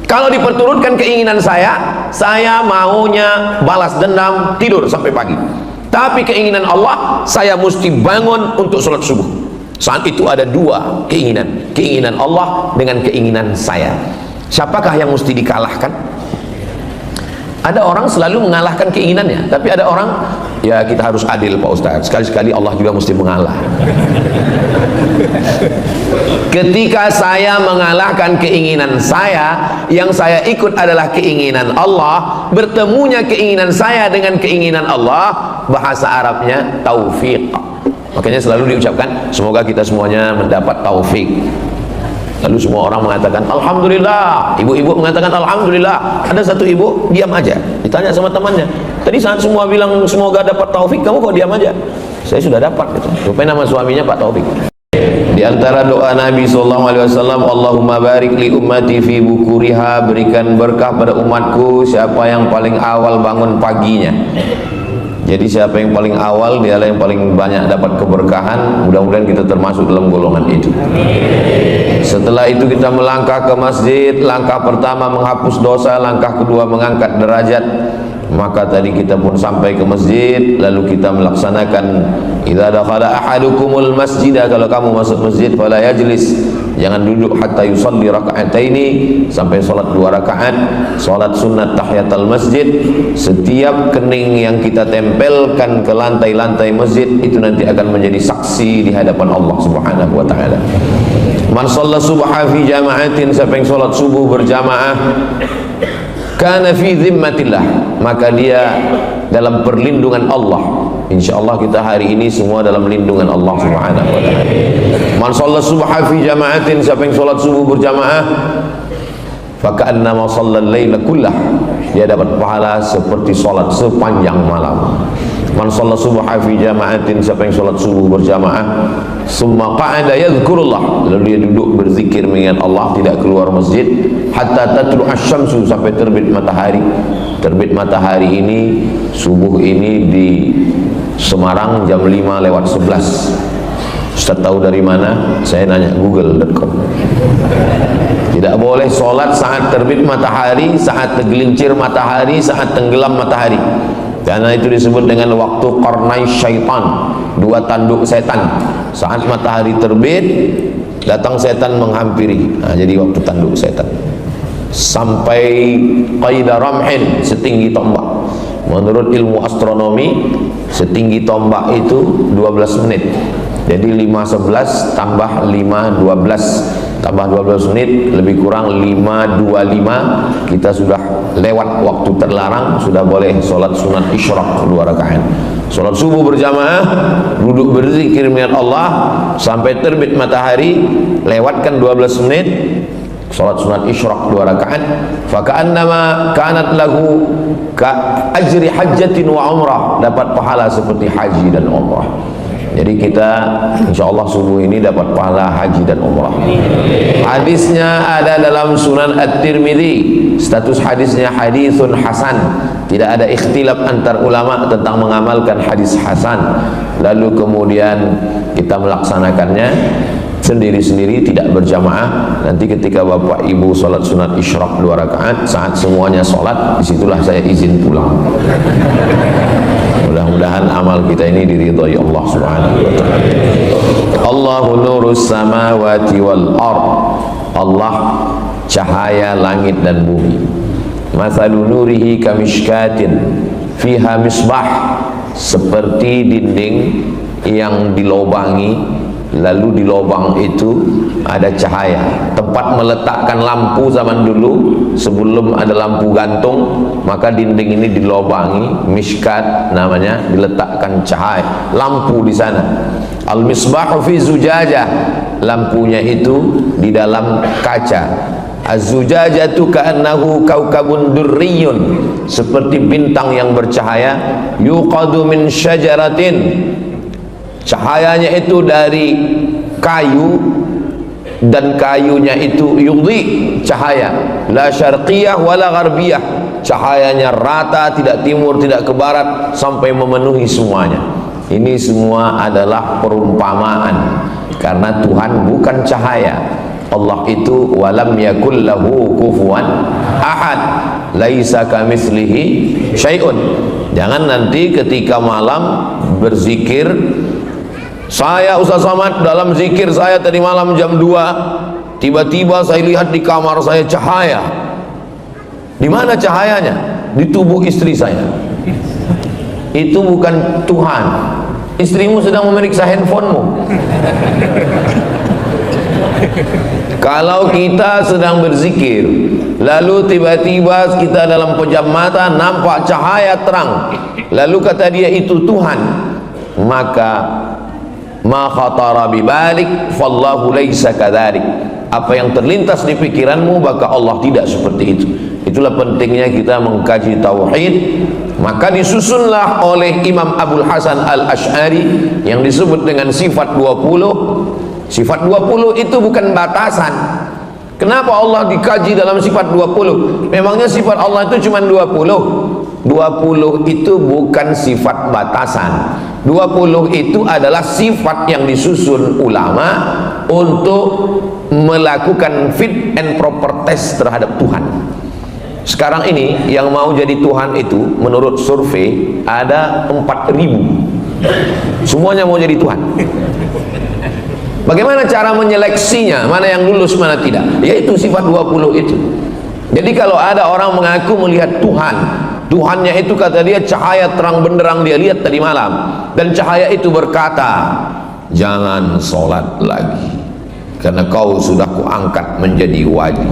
Kalau diperturutkan keinginan saya maunya balas dendam, tidur sampai pagi. Tapi keinginan Allah, saya mesti bangun untuk sholat subuh. Saat itu ada dua keinginan, keinginan Allah dengan keinginan saya. Siapakah yang mesti dikalahkan? Ada orang selalu mengalahkan keinginannya, tapi ada orang, ya kita harus adil Pak Ustaz, sekali-sekali Allah juga mesti mengalah. Ketika saya mengalahkan keinginan saya, yang saya ikut adalah keinginan Allah, bertemunya keinginan saya dengan keinginan Allah, bahasa Arabnya taufik. Makanya selalu diucapkan, semoga kita semuanya mendapat taufik. Lalu semua orang mengatakan alhamdulillah, ibu-ibu mengatakan alhamdulillah. Ada satu ibu diam aja, ditanya sama temannya, tadi saat semua bilang semoga dapat taufik, kamu kok diam aja? Saya sudah dapat gitu. Rupanya nama suaminya Pak Taufik. Di antara doa Nabi SAW, Allahumma barik li ummati fi bukuriha, berikan berkah pada umatku siapa yang paling awal bangun paginya. Jadi siapa yang paling awal, dialah yang paling banyak dapat keberkahan. Mudah-mudahan kita termasuk dalam golongan itu. Setelah itu kita melangkah ke masjid. Langkah pertama menghapus dosa, langkah kedua mengangkat derajat. Maka tadi kita pun sampai ke masjid, lalu kita melaksanakan idza dakhala ahadukumul masjidah, kalau kamu masuk masjid fala yajlis, jangan duduk hatta yusalli raka'ataini, sampai salat 2 rakaat, salat sunat tahiyatul masjid. Setiap kening yang kita tempelkan ke lantai-lantai masjid itu nanti akan menjadi saksi di hadapan Allah Subhanahu wa taala. Man shalla subha fi jama'atin, siapa yang salat subuh berjamaah, kana fi zimmatillah, maka dia dalam perlindungan Allah. Insyaallah kita hari ini semua dalam lindungan Allah Subhanahu wa taala. Man shalla subha fi jama'atin, siapa yang salat subuh berjamaah, faka'annama shallal laila kullah, dia dapat pahala seperti salat sepanjang malam. Man shalla subha fi jama'atin, siapa yang salat subuh berjamaah, summa qa'ada yadhkurullah, lalu dia duduk berzikir mengingat Allah, tidak keluar masjid, hatta tatlu asy-syamsu, sampai terbit matahari. Terbit matahari ini, subuh ini di Semarang jam 5:11. Ustaz tahu dari mana? Saya nanya google.com. Tidak boleh sholat saat terbit matahari, saat tergelincir matahari, saat tenggelam matahari, karena itu disebut dengan waktu qarnai syaitan, 2 tanduk setan. Saat matahari terbit, datang setan menghampiri, nah, jadi waktu tanduk setan. Sampai qaida ramhin, setinggi tombak. Menurut ilmu astronomi, setinggi tombak itu 12 menit. Jadi 5:11 tambah 5:12 tambah 12 menit, lebih kurang 5:25, kita sudah lewat waktu terlarang, sudah boleh sholat sunat isyraq 2 rakaat. Sholat subuh berjamaah, duduk berzikir mengingat Allah sampai terbit matahari, lewatkan 12 menit, sholat sunat isyraq 2 rakaat, faka'annama kanat lahu ka ajri hajjatin wa umrah, dapat pahala seperti haji dan umrah. Jadi kita insyaallah subuh ini dapat pahala haji dan umrah. Hadisnya ada dalam Sunan At-Tirmidzi, status hadisnya hadisun hasan, tidak ada ikhtilaf antar ulama tentang mengamalkan hadis hasan. Lalu kemudian kita melaksanakannya sendiri-sendiri, tidak berjamaah. Nanti ketika bapak ibu sholat sunat isyraq 2 rakaat, saat semuanya sholat, disitulah saya izin pulang. Mudah-mudahan amal kita ini diridhai Allah Subhanahu wa taala. Allahu nurus samawati wal ard, Allah cahaya langit dan bumi. Mathalu nurihi kamishkatin fiha misbah, seperti dinding yang dilobangi, lalu di lubang itu ada cahaya. Tempat meletakkan lampu zaman dulu, sebelum ada lampu gantung, maka dinding ini dilobangi, miskat namanya, diletakkan cahaya, lampu di sana. Al misbahu fi zujajah, lampunya itu di dalam kaca. Az-zujajatu ka'annahu kaukabun durriyun, seperti bintang yang bercahaya. Yuqadu min syajaratin, cahayanya itu dari kayu, dan kayunya itu yudhi, cahaya la syarqiyah wala gharbiyah, cahayanya rata, tidak timur tidak ke barat, sampai memenuhi semuanya. Ini semua adalah perumpamaan, karena Tuhan bukan cahaya, Allah itu walam yakul lahu kufuwan ahad, laisa kamitslihi syai'un. Jangan nanti ketika malam berzikir, saya Ustaz Somad dalam zikir saya tadi malam jam 2, tiba-tiba saya lihat di kamar saya cahaya. Di mana cahayanya? Di tubuh istri saya. Itu bukan Tuhan. Istrimu sedang memeriksa handphonemu. Kalau kita sedang berzikir, lalu tiba-tiba kita dalam pejam mata nampak cahaya terang, lalu kata dia itu Tuhan, maka ma khatara bibalik fallahu laisa kadzalik. Apa yang terlintas di pikiranmu, maka Allah tidak seperti itu. Itulah pentingnya kita mengkaji tauhid. Maka disusunlah oleh Imam Abul Hasan Al-Asy'ari yang disebut dengan sifat 20. Sifat 20 itu bukan batasan. Kenapa Allah dikaji dalam sifat 20? Memangnya sifat Allah itu cuma 20? 20 itu bukan sifat batasan. 20 itu adalah sifat yang disusun ulama untuk melakukan fit and proper test terhadap Tuhan. Sekarang ini yang mau jadi Tuhan itu menurut survei ada 4.000. Semuanya mau jadi Tuhan. Bagaimana cara menyeleksinya, mana yang lulus, mana tidak? Yaitu sifat 20 itu. Jadi kalau ada orang mengaku melihat Tuhan, Tuhannya itu kata dia cahaya terang benderang dia lihat tadi malam, dan cahaya itu berkata, jangan sholat lagi karena kau sudah kuangkat menjadi wali.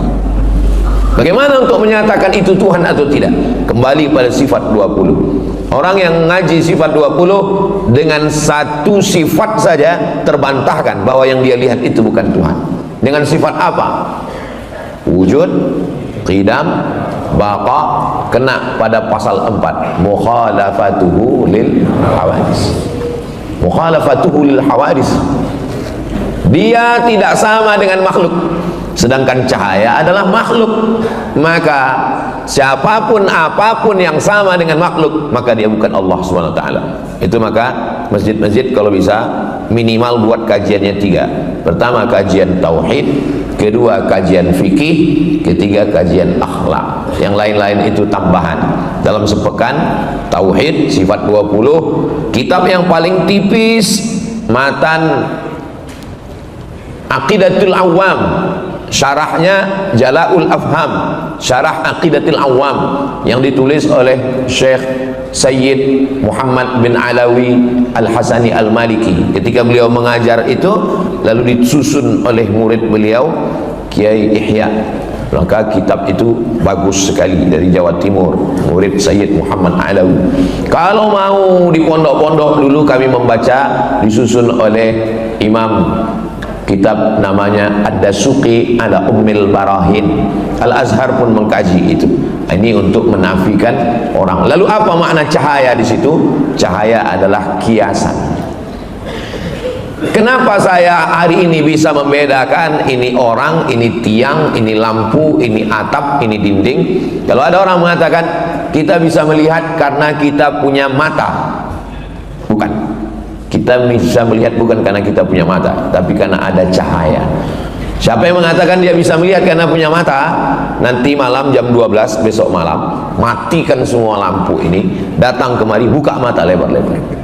Bagaimana untuk menyatakan itu Tuhan atau tidak? Kembali pada sifat 20. Orang yang ngaji sifat 20 dengan satu sifat saja terbantahkan bahwa yang dia lihat itu bukan Tuhan. Dengan sifat apa? Wujud, qidam, baqa, kena pada pasal 4, mukhalafatuhu lil hawadis. Mukhalafatuhu lil hawadis. Dia tidak sama dengan makhluk, sedangkan cahaya adalah makhluk. Maka siapapun apapun yang sama dengan makhluk, maka dia bukan Allah SWT. Itu maka masjid-masjid kalau bisa minimal buat kajiannya 3. Pertama kajian tauhid, kedua kajian fikih, ketiga kajian akhlak. Yang lain-lain itu tambahan. Dalam sepekan tauhid sifat 20. Kitab yang paling tipis matan Aqidatul Awam, syarahnya Jala'ul Afham, syarah Aqidatul Awam yang ditulis oleh Syekh Sayyid Muhammad bin Alawi Al-Hasani Al-Maliki. Ketika beliau mengajar itu lalu disusun oleh murid beliau Kiai Ihya. Maka kitab itu bagus sekali, dari Jawa Timur, murid Sayyid Muhammad Alawi. Kalau mau di pondok-pondok dulu kami membaca, disusun oleh Imam, kitab namanya Ad-Dasuqi ala Ummil Barahin. Al-Azhar pun mengkaji itu. Ini untuk menafikan orang. Lalu apa makna cahaya di situ? Cahaya adalah kiasan. Kenapa saya hari ini bisa membedakan ini orang, ini tiang, ini lampu, ini atap, ini dinding? Kalau ada orang mengatakan kita bisa melihat karena kita punya mata, bukan. Kita bisa melihat bukan karena kita punya mata, tapi karena ada cahaya. Siapa yang mengatakan dia bisa melihat karena punya mata, nanti malam jam 12 besok malam, matikan semua lampu ini, datang kemari, buka mata lebar-lebar.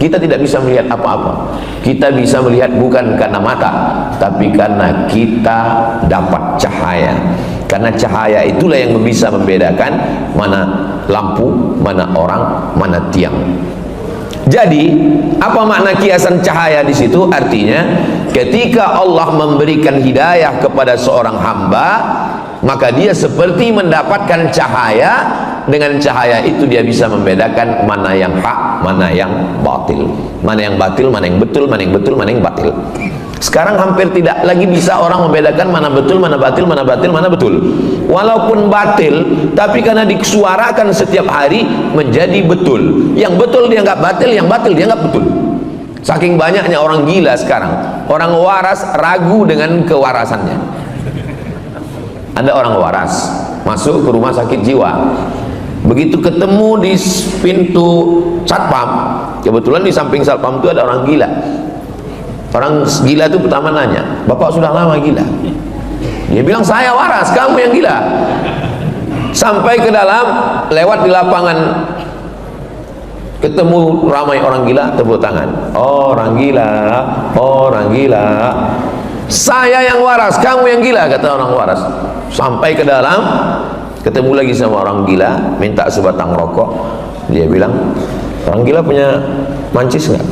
Kita tidak bisa melihat apa-apa. Kita bisa melihat bukan karena mata, tapi karena kita dapat cahaya. Karena cahaya itulah yang bisa membedakan mana lampu, mana orang, mana tiang. Jadi, apa makna kiasan cahaya di situ? Artinya, ketika Allah memberikan hidayah kepada seorang hamba, maka dia seperti mendapatkan cahaya. Dengan cahaya itu dia bisa membedakan mana yang hak, mana yang batil, mana yang batil, mana yang betul, mana yang betul, mana yang batil. Sekarang hampir tidak lagi bisa orang membedakan mana betul, mana batil, mana batil, mana betul. Walaupun batil, tapi karena disuarakan setiap hari menjadi betul. Yang betul dia nggak batil, yang batil dia nggak betul. Saking banyaknya orang gila sekarang. Orang waras ragu dengan kewarasannya. Ada orang waras masuk ke rumah sakit jiwa. Begitu ketemu di pintu satpam, kebetulan di samping satpam itu ada orang gila. Orang gila itu pertama nanya, "Bapak sudah lama gila?" Dia bilang, saya waras, kamu yang gila. Sampai ke dalam, lewat di lapangan, ketemu ramai orang gila, tepuk tangan. Orang gila, orang gila. Saya yang waras, kamu yang gila, kata orang waras. Sampai ke dalam, ketemu lagi sama orang gila, minta sebatang rokok. Dia bilang, orang gila punya mancis nggak?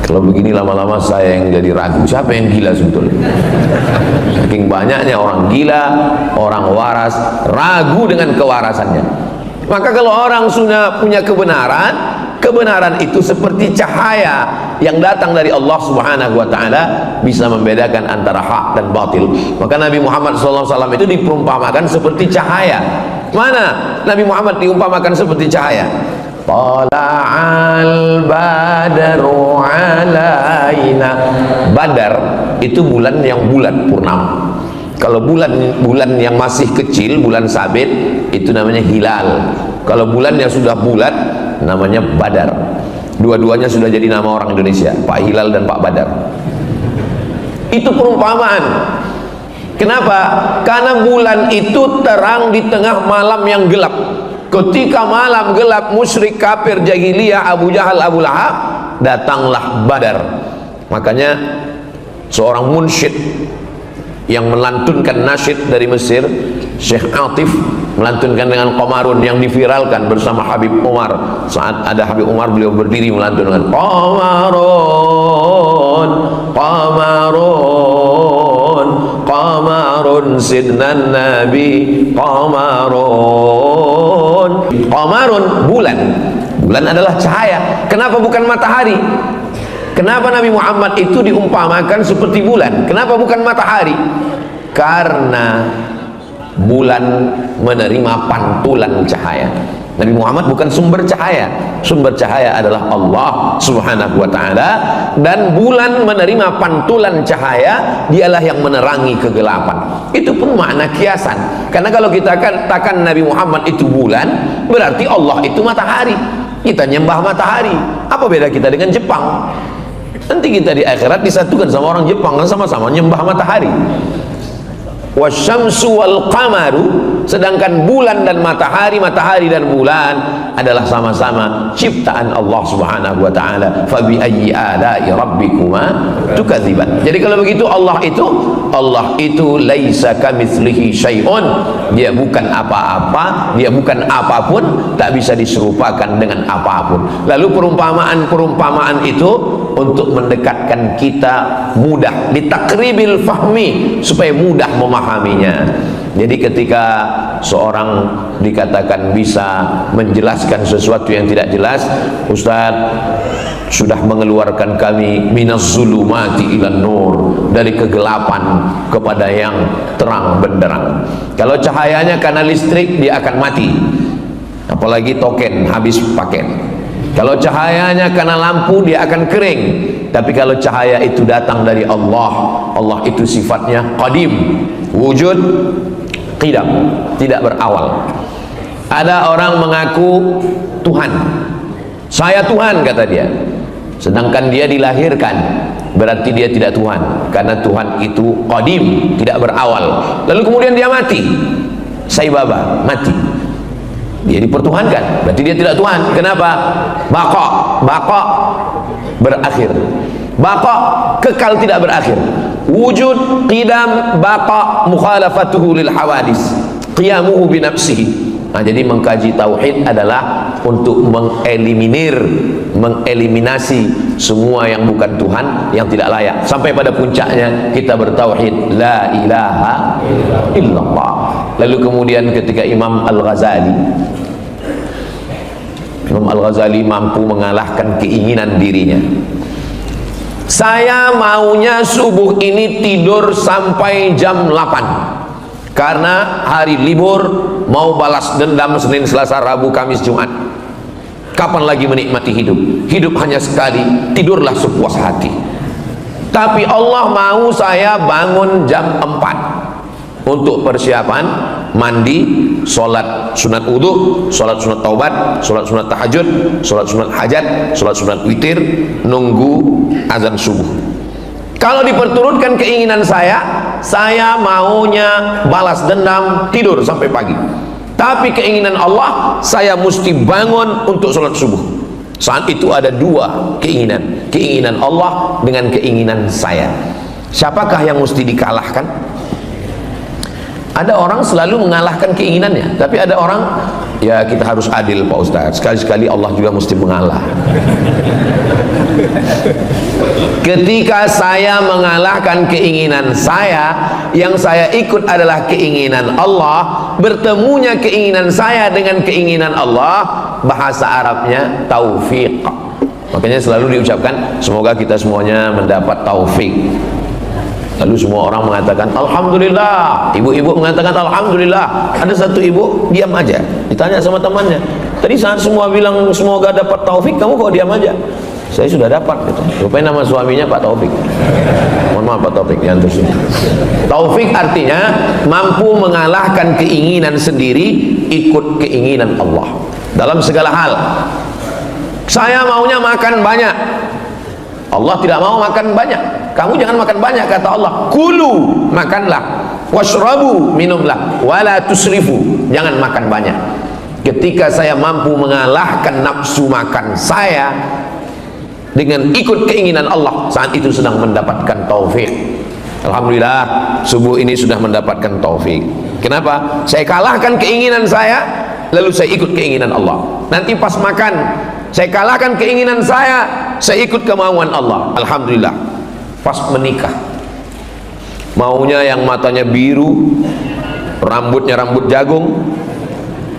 Kalau begini lama-lama saya yang jadi ragu, siapa yang gila sebetulnya? Saking banyaknya orang gila, orang waras, ragu dengan kewarasannya. Maka kalau orang sudah punya kebenaran, kebenaran itu seperti cahaya yang datang dari Allah Subhanahu wa taala, bisa membedakan antara hak dan batil. Maka Nabi Muhammad SAW itu diperumpamakan seperti cahaya. Mana Nabi Muhammad diumpamakan seperti cahaya? Tala'al badru alaina. Badar itu bulan yang bulat purnama. Kalau bulan yang masih kecil, bulan sabit, itu namanya hilal. Kalau bulan yang sudah bulat, namanya badar. Dua-duanya sudah jadi nama orang Indonesia, Pak Hilal dan Pak Badar. Itu perumpamaan. Kenapa? Karena bulan itu terang di tengah malam yang gelap. Ketika malam gelap, musyrik, kafir, jahiliyah, Abu Jahal, Abu Lahab, datanglah Badar. Makanya seorang munsyid yang melantunkan nasyid dari Mesir, Syekh Atif, melantunkan dengan Qamarun yang diviralkan bersama Habib Umar. Saat ada Habib Umar, beliau berdiri melantunkan Qamarun, Qamarun, Qamarun sidnan Nabi, Qamarun. Qamarun, bulan. Bulan adalah cahaya. Kenapa bukan matahari? Kenapa Nabi Muhammad itu diumpamakan seperti bulan? Kenapa bukan matahari? Karena bulan menerima pantulan cahaya. Nabi Muhammad bukan sumber cahaya. Sumber cahaya adalah Allah Subhanahu wa taala, dan bulan menerima pantulan cahaya, dialah yang menerangi kegelapan. Itu pun makna kiasan. Karena kalau kita katakan Nabi Muhammad itu bulan, berarti Allah itu matahari. Kita nyembah matahari. Apa beda kita dengan Jepang? Nanti kita di akhirat disatukan sama orang Jepang, kan sama-sama nyembah matahari. Wasyamsu wal qamaru, sedangkan bulan dan matahari, matahari dan bulan adalah sama-sama ciptaan Allah Subhanahu wa taala. Fa bi ayyi ala'i rabbikuma tukadziban. Jadi kalau begitu Allah itu laisa kamitslihi syai'un. Dia bukan apa-apa, dia bukan apapun, tak bisa diserupakan dengan apapun. Lalu perumpamaan-perumpamaan itu untuk mendekatkan kita mudah, litakribil fahmi, supaya mudah memahaminya. Jadi ketika seorang dikatakan bisa menjelaskan sesuatu yang tidak jelas, Ustaz sudah mengeluarkan kami minaz zulumati ilan nur, dari kegelapan kepada yang terang benderang. Kalau cahayanya karena listrik, dia akan mati, apalagi token habis paket. Kalau cahayanya karena lampu, dia akan kering. Tapi kalau cahaya itu datang dari Allah, Allah itu sifatnya qadim, wujud qidam, tidak berawal. Ada orang mengaku Tuhan, saya Tuhan, kata dia, sedangkan dia dilahirkan, berarti dia tidak Tuhan, karena Tuhan itu qadim, tidak berawal. Lalu kemudian dia mati, Sai Baba mati, dia dipertuhankan, berarti dia tidak Tuhan. Kenapa? Baqa berakhir, baqa kekal, tidak berakhir. Wujud, qidam, baqa, mukhalafatuhu lil hawadis, qiyamuhu bi nafsihi. Nah, jadi mengkaji tauhid adalah untuk mengeliminasi semua yang bukan Tuhan, yang tidak layak, sampai pada puncaknya kita bertauhid la ilaha illallah. Lalu kemudian ketika Imam Al-Ghazali mampu mengalahkan keinginan dirinya, saya maunya subuh ini tidur sampai jam 8 karena hari libur, mau balas dendam Senin, Selasa, Rabu, Kamis, Jumat. Kapan lagi menikmati hidup? Hidup hanya sekali, tidurlah sepuas hati. Tapi Allah mau saya bangun jam 4 untuk persiapan mandi, sholat sunat wudhu, sholat sunat taubat, sholat sunat tahajud, sholat sunat hajat, sholat sunat witir, nunggu azan subuh. Kalau diperturutkan keinginan saya, saya maunya balas dendam, tidur sampai pagi. Tapi keinginan Allah, saya mesti bangun untuk sholat subuh. Saat itu ada dua keinginan, keinginan Allah dengan keinginan saya. Siapakah yang mesti dikalahkan? Ada orang selalu mengalahkan keinginannya, tapi ada orang, ya kita harus adil Pak Ustaz, sekali-sekali Allah juga mesti mengalah. Ketika saya mengalahkan keinginan saya, yang saya ikut adalah keinginan Allah, bertemunya keinginan saya dengan keinginan Allah, bahasa Arabnya taufik. Makanya selalu diucapkan, semoga kita semuanya mendapat taufik. Lalu semua orang mengatakan alhamdulillah, ibu-ibu mengatakan alhamdulillah. Ada satu ibu diam aja, ditanya sama temannya, tadi saat semua bilang semoga dapat taufik, kamu kok diam aja? Saya sudah dapat gitu. Rupanya nama suaminya Pak Taufik. Mohon maaf Pak Taufik, yang terus. Taufik artinya mampu mengalahkan keinginan sendiri, ikut keinginan Allah dalam segala hal. Saya maunya makan banyak, Allah tidak mau makan banyak. Kamu jangan makan banyak, kata Allah. Kulu, makanlah. Washrabu, minumlah. Wala tusrifu, jangan makan banyak. Ketika saya mampu mengalahkan nafsu makan saya dengan ikut keinginan Allah, saat itu sedang mendapatkan taufik. Alhamdulillah, subuh ini sudah mendapatkan taufik. Kenapa? Saya kalahkan keinginan saya, lalu saya ikut keinginan Allah. Nanti pas makan, saya kalahkan keinginan saya ikut kemauan Allah. Alhamdulillah. Pas menikah, maunya yang matanya biru, rambutnya rambut jagung,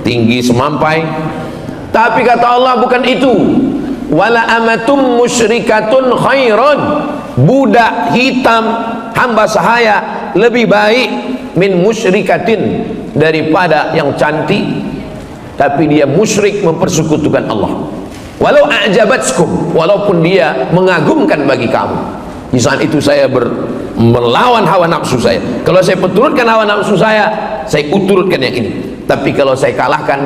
tinggi semampai. Tapi kata Allah bukan itu. Wala amatum musyrikatun khairun, budak hitam hamba sahaya lebih baik min musyrikatin, daripada yang cantik tapi dia musyrik, mempersekutukan Allah. Walau a'jabatskum, walaupun dia mengagumkan bagi kamu. Di saat itu saya melawan hawa nafsu saya. Kalau saya turutkan hawa nafsu saya turutkan yang ini. Tapi kalau saya kalahkan,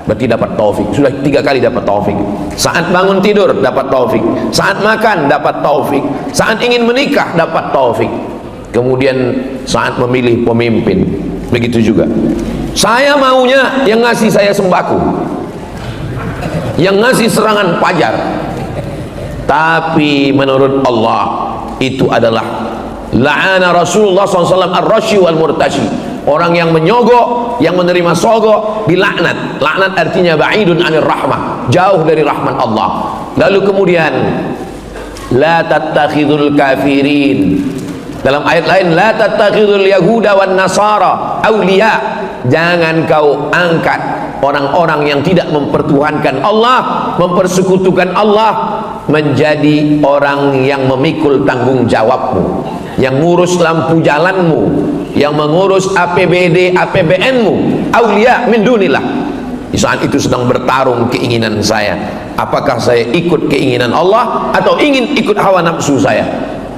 berarti dapat taufik. Sudah 3 kali dapat taufik. Saat bangun tidur dapat taufik, saat makan dapat taufik, saat ingin menikah dapat taufik. Kemudian saat memilih pemimpin, begitu juga. Saya maunya yang ngasih saya sembako, yang ngasih serangan pajar. Tapi menurut Allah itu adalah la'ana Rasulullah SAW ar-rashi wal murtashi, orang yang menyogok, yang menerima sogok dilaknat. Laknat artinya ba'idun anir rahmah, jauh dari rahmat Allah. Lalu kemudian la tattakhidul kafirin, dalam ayat lain la tattakhidul yahuda wan nasara awliya, jangan kau angkat orang-orang yang tidak mempertuhankan Allah, mempersekutukan Allah, menjadi orang yang memikul tanggung jawabmu, yang ngurus lampu jalanmu, yang mengurus APBD APBN-mu. Aulia min dunillah. Di saat itu sedang bertarung keinginan saya, apakah saya ikut keinginan Allah atau ingin ikut hawa nafsu saya.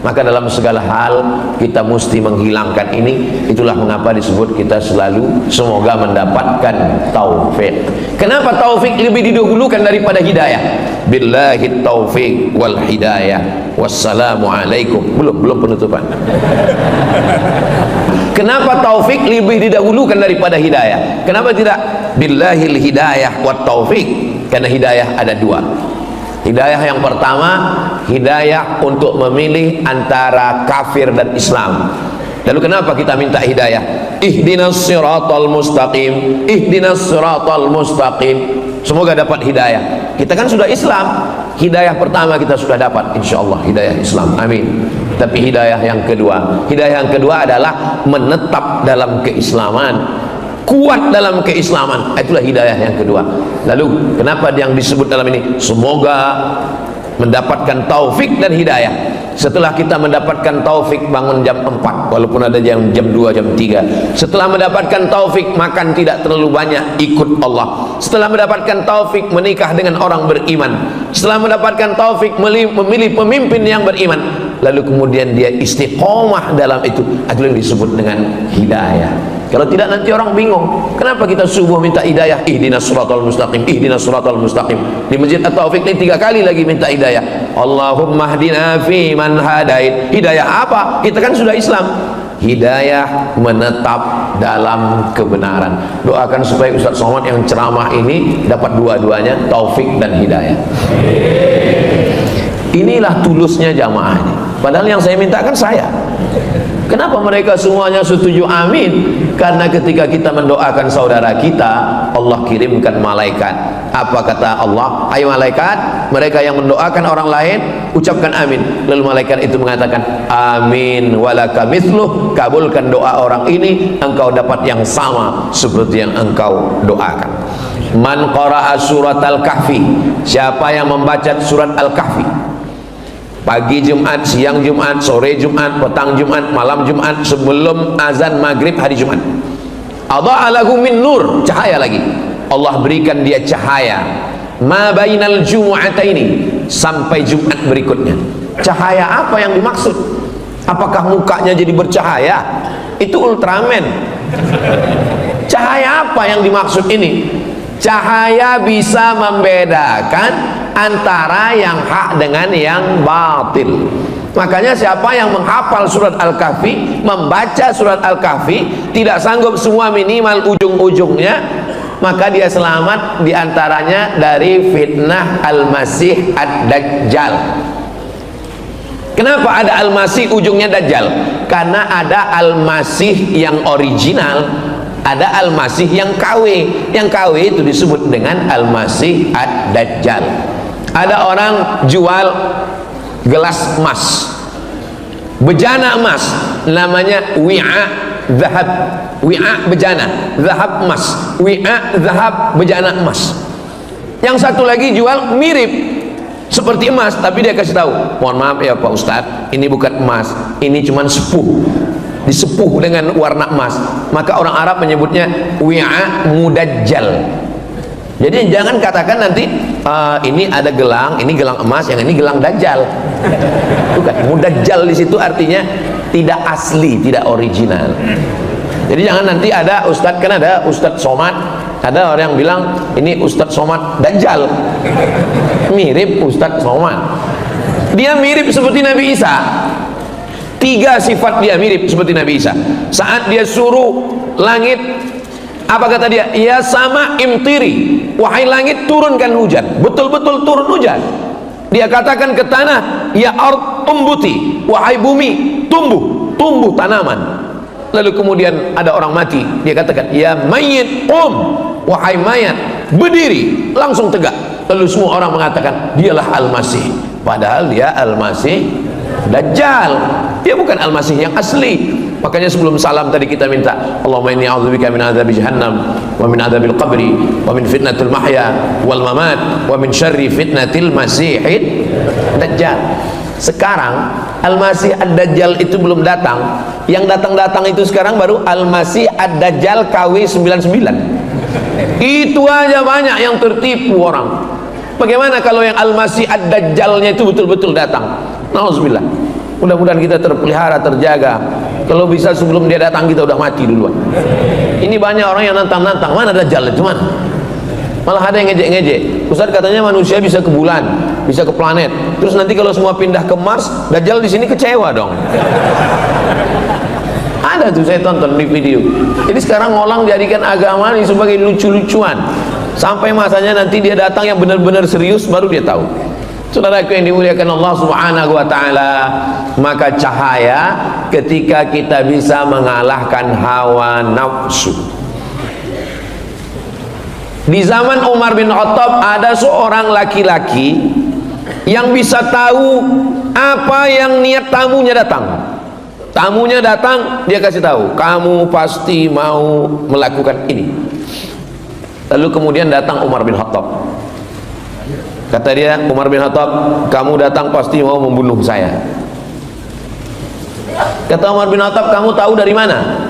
Maka dalam segala hal kita mesti menghilangkan ini. Itulah mengapa disebut kita selalu semoga mendapatkan taufik. Kenapa taufik lebih didahulukan daripada hidayah? Billahi taufik wal hidayah. Wassalamualaikum. Belum penutupan. Kenapa taufik lebih didahulukan daripada hidayah? Kenapa tidak billahil hidayah wat taufik? Karena hidayah ada dua. Hidayah yang pertama, hidayah untuk memilih antara kafir dan Islam. Lalu kenapa kita minta hidayah? Ihdinas siratal mustaqim, ihdinas siratal mustaqim. Semoga dapat hidayah. Kita kan sudah Islam. Hidayah pertama kita sudah dapat, insyaallah hidayah Islam. Amin. Tapi hidayah yang kedua adalah menetap dalam keislaman, kuat dalam keislaman. Itulah hidayah yang kedua. Lalu kenapa yang disebut dalam ini semoga mendapatkan taufik dan hidayah? Setelah kita mendapatkan taufik bangun jam 4, walaupun ada jam 2, jam 3. Setelah mendapatkan taufik makan tidak terlalu banyak, ikut Allah. Setelah mendapatkan taufik menikah dengan orang beriman. Setelah mendapatkan taufik memilih pemimpin yang beriman. Lalu kemudian dia istiqomah dalam itu. Itu yang disebut dengan hidayah. Kalau tidak nanti orang bingung. Kenapa kita subuh minta hidayah? Ihdinas siratal mustaqim, ihdinas siratal mustaqim. Di Masjid At-Taufik ini 3 kali lagi minta hidayah. Allahumma hdina fi man hadait. Hidayah apa? Kita kan sudah Islam. hidayah, menetap dalam kebenaran. Doakan supaya Ustaz Somad yang ceramah ini dapat dua-duanya, taufik dan hidayah. Inilah tulusnya jamaah ini. Padahal yang saya minta kan saya. Kenapa mereka semuanya setuju amin? Karena ketika kita mendoakan saudara kita, Allah kirimkan malaikat. Apa kata Allah? Hai malaikat, mereka yang mendoakan orang lain, ucapkan amin. Lalu malaikat itu mengatakan, amin walaka mithluh, kabulkan doa orang ini, engkau dapat yang sama seperti yang engkau doakan. Man qara'a surat al-kahfi, siapa yang membaca surat al-kahfi, pagi Jumat, siang Jumat, sore Jumat, petang Jumat, malam Jumat, sebelum azan maghrib hari Jumat, adha'a lahu min nur, cahaya lagi, Allah berikan dia cahaya, ma bainal jumu'ataini, sampai Jumat berikutnya. Cahaya apa yang dimaksud? Apakah mukanya jadi bercahaya? Itu Ultraman. Cahaya apa yang dimaksud ini? Cahaya bisa membedakan antara yang hak dengan yang batil. Makanya siapa yang menghafal surat Al-Kahfi, membaca surat Al-Kahfi, tidak sanggup semua minimal ujung-ujungnya, maka dia selamat diantaranya dari fitnah Al-Masih Ad-Dajjal. Kenapa ada Al-Masih ujungnya Dajjal? Karena ada Al-Masih yang original, ada Al-Masih yang KW. Yang KW itu disebut dengan Al-Masih Ad-Dajjal. Ada orang jual gelas emas, bejana emas, namanya wi'a zahab, wi'a bejana, zahab emas, wi'a zahab bejana emas. Yang satu lagi jual mirip seperti emas, tapi dia kasih tahu, mohon maaf ya Pak Ustadz, ini bukan emas, ini cuman sepuh, disepuh dengan warna emas. Maka orang Arab menyebutnya wi'a mudajjal. Jadi jangan katakan nanti ini ada gelang, ini gelang emas, yang ini gelang dajjal. Bukan, mudajjal di situ artinya tidak asli, tidak original. Jadi jangan nanti ada ustadz, kan ada Ustadz Somad, ada orang yang bilang ini Ustadz Somad dajjal. Mirip Ustadz Somad. Dia mirip seperti Nabi Isa. 3 sifat dia mirip seperti Nabi Isa. Saat dia suruh langit, apa kata dia? Ya sama imtiri, wahai langit turunkan hujan. Betul-betul turun hujan. Dia katakan ke tanah, ya ard umbuti, wahai bumi tumbuh tanaman. Lalu kemudian ada orang mati, dia katakan, ya mayit wahai mayat berdiri, langsung tegak. Lalu semua orang mengatakan dialah Al-Masih, padahal dia Al-Masih Dajjal, dia bukan Al-Masih yang asli. Makanya sebelum salam tadi kita minta, Allahumma inni a'udzubika min adzabi jahannam wa min adzabil qabri wa min fitnatil mahya wal mamat wa min syarri fitnatil masihid dajjal. Sekarang Al-Masih Ad-Dajjal itu belum datang. Yang datang-datang itu sekarang baru Al-Masih Ad-Dajjal KW 99. Itu aja banyak yang tertipu orang. Bagaimana kalau yang Al-Masih Ad-Dajjalnya itu betul-betul datang? Nauzubillah. Mudah-mudahan kita terpelihara, terjaga. Kalau bisa sebelum dia datang kita udah mati duluan. Ini banyak orang yang nantang-nantang, mana Dajjal itu mana? Malah ada yang ngejek-ngejek. Ustaz katanya manusia bisa ke bulan, bisa ke planet. Terus nanti kalau semua pindah ke Mars, Dajjal di sini kecewa dong. Ada tuh saya tonton di video. Jadi sekarang orang jadikan agama ini sebagai lucu-lucuan. Sampai masanya nanti dia datang yang benar-benar serius baru dia tahu. Saudaraku yang dimuliakan Allah Subhanahu wa taala, maka cahaya ketika kita bisa mengalahkan hawa nafsu. Di zaman Umar bin Khattab ada seorang laki-laki yang bisa tahu apa yang niat tamunya datang. Tamunya datang, dia kasih tahu, kamu pasti mau melakukan ini. Lalu kemudian datang Umar bin Khattab. Kata dia, Umar bin Khattab, kamu datang pasti mau membunuh saya. Kata Umar bin Khattab, kamu tahu dari mana?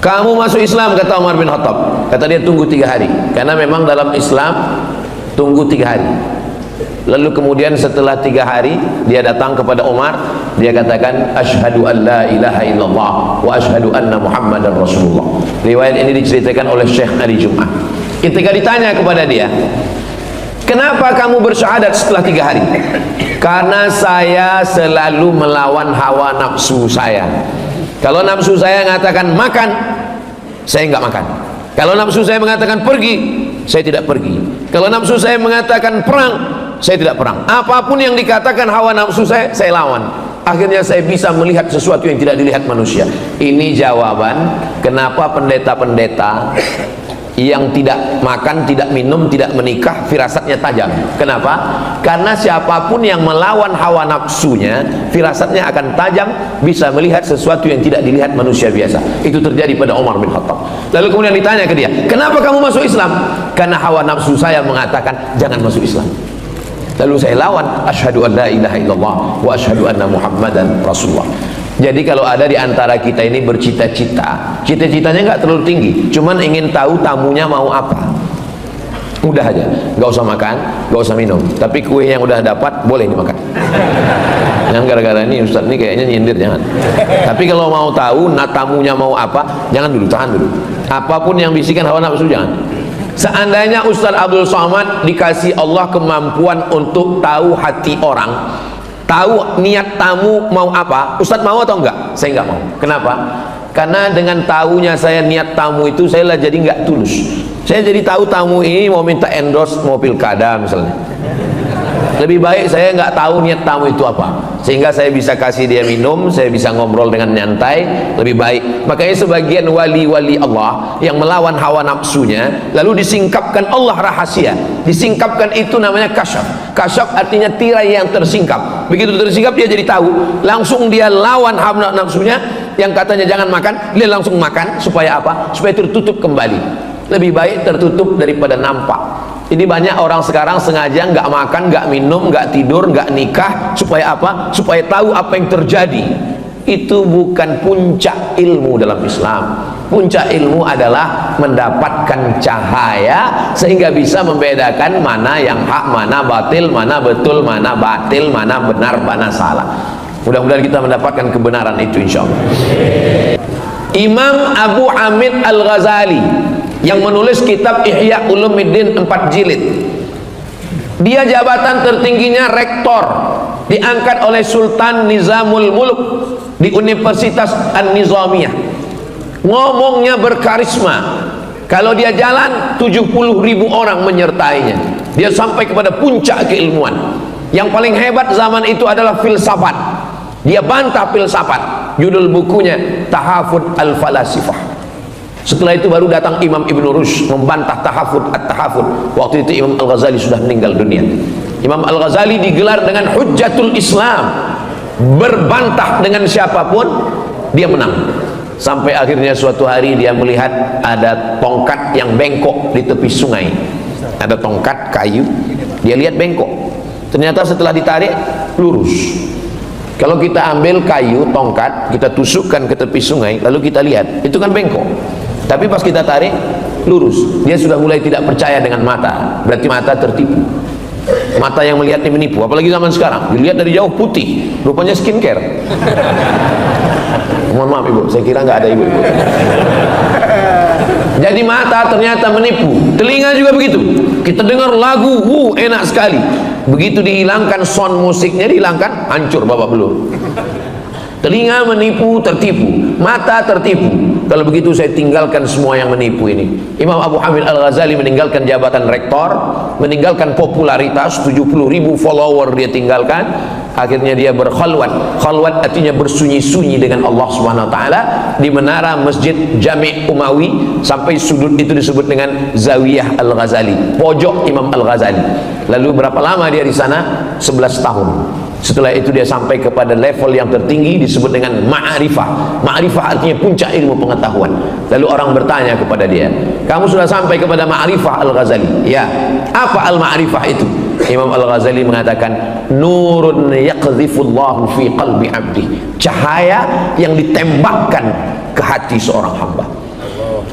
Kamu masuk Islam, kata Umar bin Khattab. Kata dia, tunggu 3 hari. Karena memang dalam Islam tunggu 3 hari. Lalu kemudian setelah 3 hari dia datang kepada Umar, dia katakan, asyhadu an la ilaha illallah wa asyhadu anna Muhammadar Rasulullah. Riwayat ini diceritakan oleh Syekh Ali Jum'ah. Ketika ditanya kepada dia, kenapa kamu bersyahadat setelah 3 hari? Karena saya selalu melawan hawa nafsu saya. Kalau nafsu saya mengatakan makan, saya nggak makan. Kalau nafsu saya mengatakan pergi, saya tidak pergi. Kalau nafsu saya mengatakan perang, saya tidak perang. Apapun yang dikatakan hawa nafsu saya lawan. Akhirnya saya bisa melihat sesuatu yang tidak dilihat manusia. Ini jawaban kenapa pendeta-pendeta yang tidak makan, tidak minum, tidak menikah, firasatnya tajam. Kenapa? Karena siapapun yang melawan hawa nafsunya, firasatnya akan tajam, bisa melihat sesuatu yang tidak dilihat manusia biasa. Itu terjadi pada Umar bin Khattab. Lalu kemudian ditanya ke dia, kenapa kamu masuk Islam? Karena hawa nafsu saya mengatakan jangan masuk Islam. Lalu saya lawan, asyhadu an la ilaha illallah wa asyhadu anna muhammadan rasulullah. Jadi kalau ada di antara kita ini bercita-cita, cita-citanya nggak terlalu tinggi, cuman ingin tahu tamunya mau apa, udah aja, nggak usah makan, nggak usah minum, tapi kue yang udah dapat boleh dimakan. Jangan gara-gara ini Ustaz ini kayaknya nyindir, jangan. Tapi kalau mau tahu tamunya mau apa, jangan dulu, tahan dulu. Apapun yang bisikan hawa nafsu jangan. Seandainya Ustaz Abdul Somad dikasih Allah kemampuan untuk tahu hati orang, tahu niat tamu mau apa, Ustaz mau atau enggak? Saya enggak mau. Kenapa? Karena dengan tahunya saya niat tamu itu, saya lah jadi enggak tulus. Saya jadi tahu tamu ini mau minta endorse mobil kada misalnya. Lebih baik saya enggak tahu niat tamu itu apa, sehingga saya bisa kasih dia minum, saya bisa ngobrol dengan nyantai, lebih baik. Makanya sebagian wali-wali Allah yang melawan hawa nafsunya, lalu disingkapkan Allah rahasia. Disingkapkan itu namanya kasyaf. Kasyaf artinya tirai yang tersingkap. Begitu tersingkap dia jadi tahu, langsung dia lawan hawa nafsunya yang katanya jangan makan, dia langsung makan. Supaya apa? Supaya tertutup kembali. Lebih baik tertutup daripada nampak. Ini banyak orang sekarang sengaja nggak makan, nggak minum, nggak tidur, nggak nikah. Supaya apa? Supaya tahu apa yang terjadi. Itu bukan puncak ilmu dalam Islam. Puncak ilmu adalah mendapatkan cahaya sehingga bisa membedakan mana yang hak, mana batil, mana betul, mana batil, mana benar, mana salah. Mudah-mudahan kita mendapatkan kebenaran itu insya Allah. Imam Abu Hamid Al-Ghazali yang menulis kitab Ihya Ulumuddin 4 jilid, dia jabatan tertingginya rektor, diangkat oleh Sultan Nizamul Mulk di Universitas An-Nizamiyah. Ngomongnya berkarisma, kalau dia jalan 70.000 orang menyertainya. Dia sampai kepada puncak keilmuan. Yang paling hebat zaman itu adalah filsafat. Dia bantah filsafat. Judul bukunya Tahafud Al-Falasifah. Setelah itu baru datang Imam Ibn Rushd membantah tahafud at-tahafud. Waktu itu Imam Al-Ghazali sudah meninggal dunia. Imam Al-Ghazali digelar dengan Hujjatul Islam, berbantah dengan siapapun dia menang. Sampai akhirnya suatu hari dia melihat ada tongkat yang bengkok di tepi sungai. Ada tongkat kayu, dia lihat bengkok. Ternyata setelah ditarik lurus. Kalau kita ambil kayu tongkat, kita tusukkan ke tepi sungai, lalu kita lihat itu kan bengkok. Tapi pas kita tarik lurus. Dia sudah mulai tidak percaya dengan mata. Berarti mata tertipu. Mata yang melihat ini menipu. Apalagi zaman sekarang, dilihat dari jauh putih, rupanya skincare. Mohon maaf ibu, saya kira nggak ada ibu-ibu. Jadi mata ternyata menipu. Telinga juga begitu. Kita dengar lagu, enak sekali. Begitu dihilangkan sound musiknya, dihilangkan, hancur babak belur. Telinga menipu, tertipu. Mata tertipu. Kalau begitu saya tinggalkan semua yang menipu ini. Imam Abu Hamid Al-Ghazali meninggalkan jabatan rektor, meninggalkan popularitas, 70.000 follower dia tinggalkan. Akhirnya dia berkhalwat. Khalwat artinya bersunyi-sunyi dengan Allah Subhanahu wa taala di menara Masjid Jami' Umawi, sampai sudut itu disebut dengan Zawiyah Al-Ghazali, pojok Imam Al-Ghazali. Lalu berapa lama dia di sana? 11 tahun. Setelah itu dia sampai kepada level yang tertinggi disebut dengan ma'rifah. Ma'rifah artinya puncak ilmu pengetahuan. Lalu orang bertanya kepada dia, kamu sudah sampai kepada ma'rifah Al-Ghazali? Ya. Apa al-ma'rifah itu? Imam Al-Ghazali mengatakan, nurun yaqdhifullahu fi qalbi abdi, cahaya yang ditembakkan ke hati seorang hamba.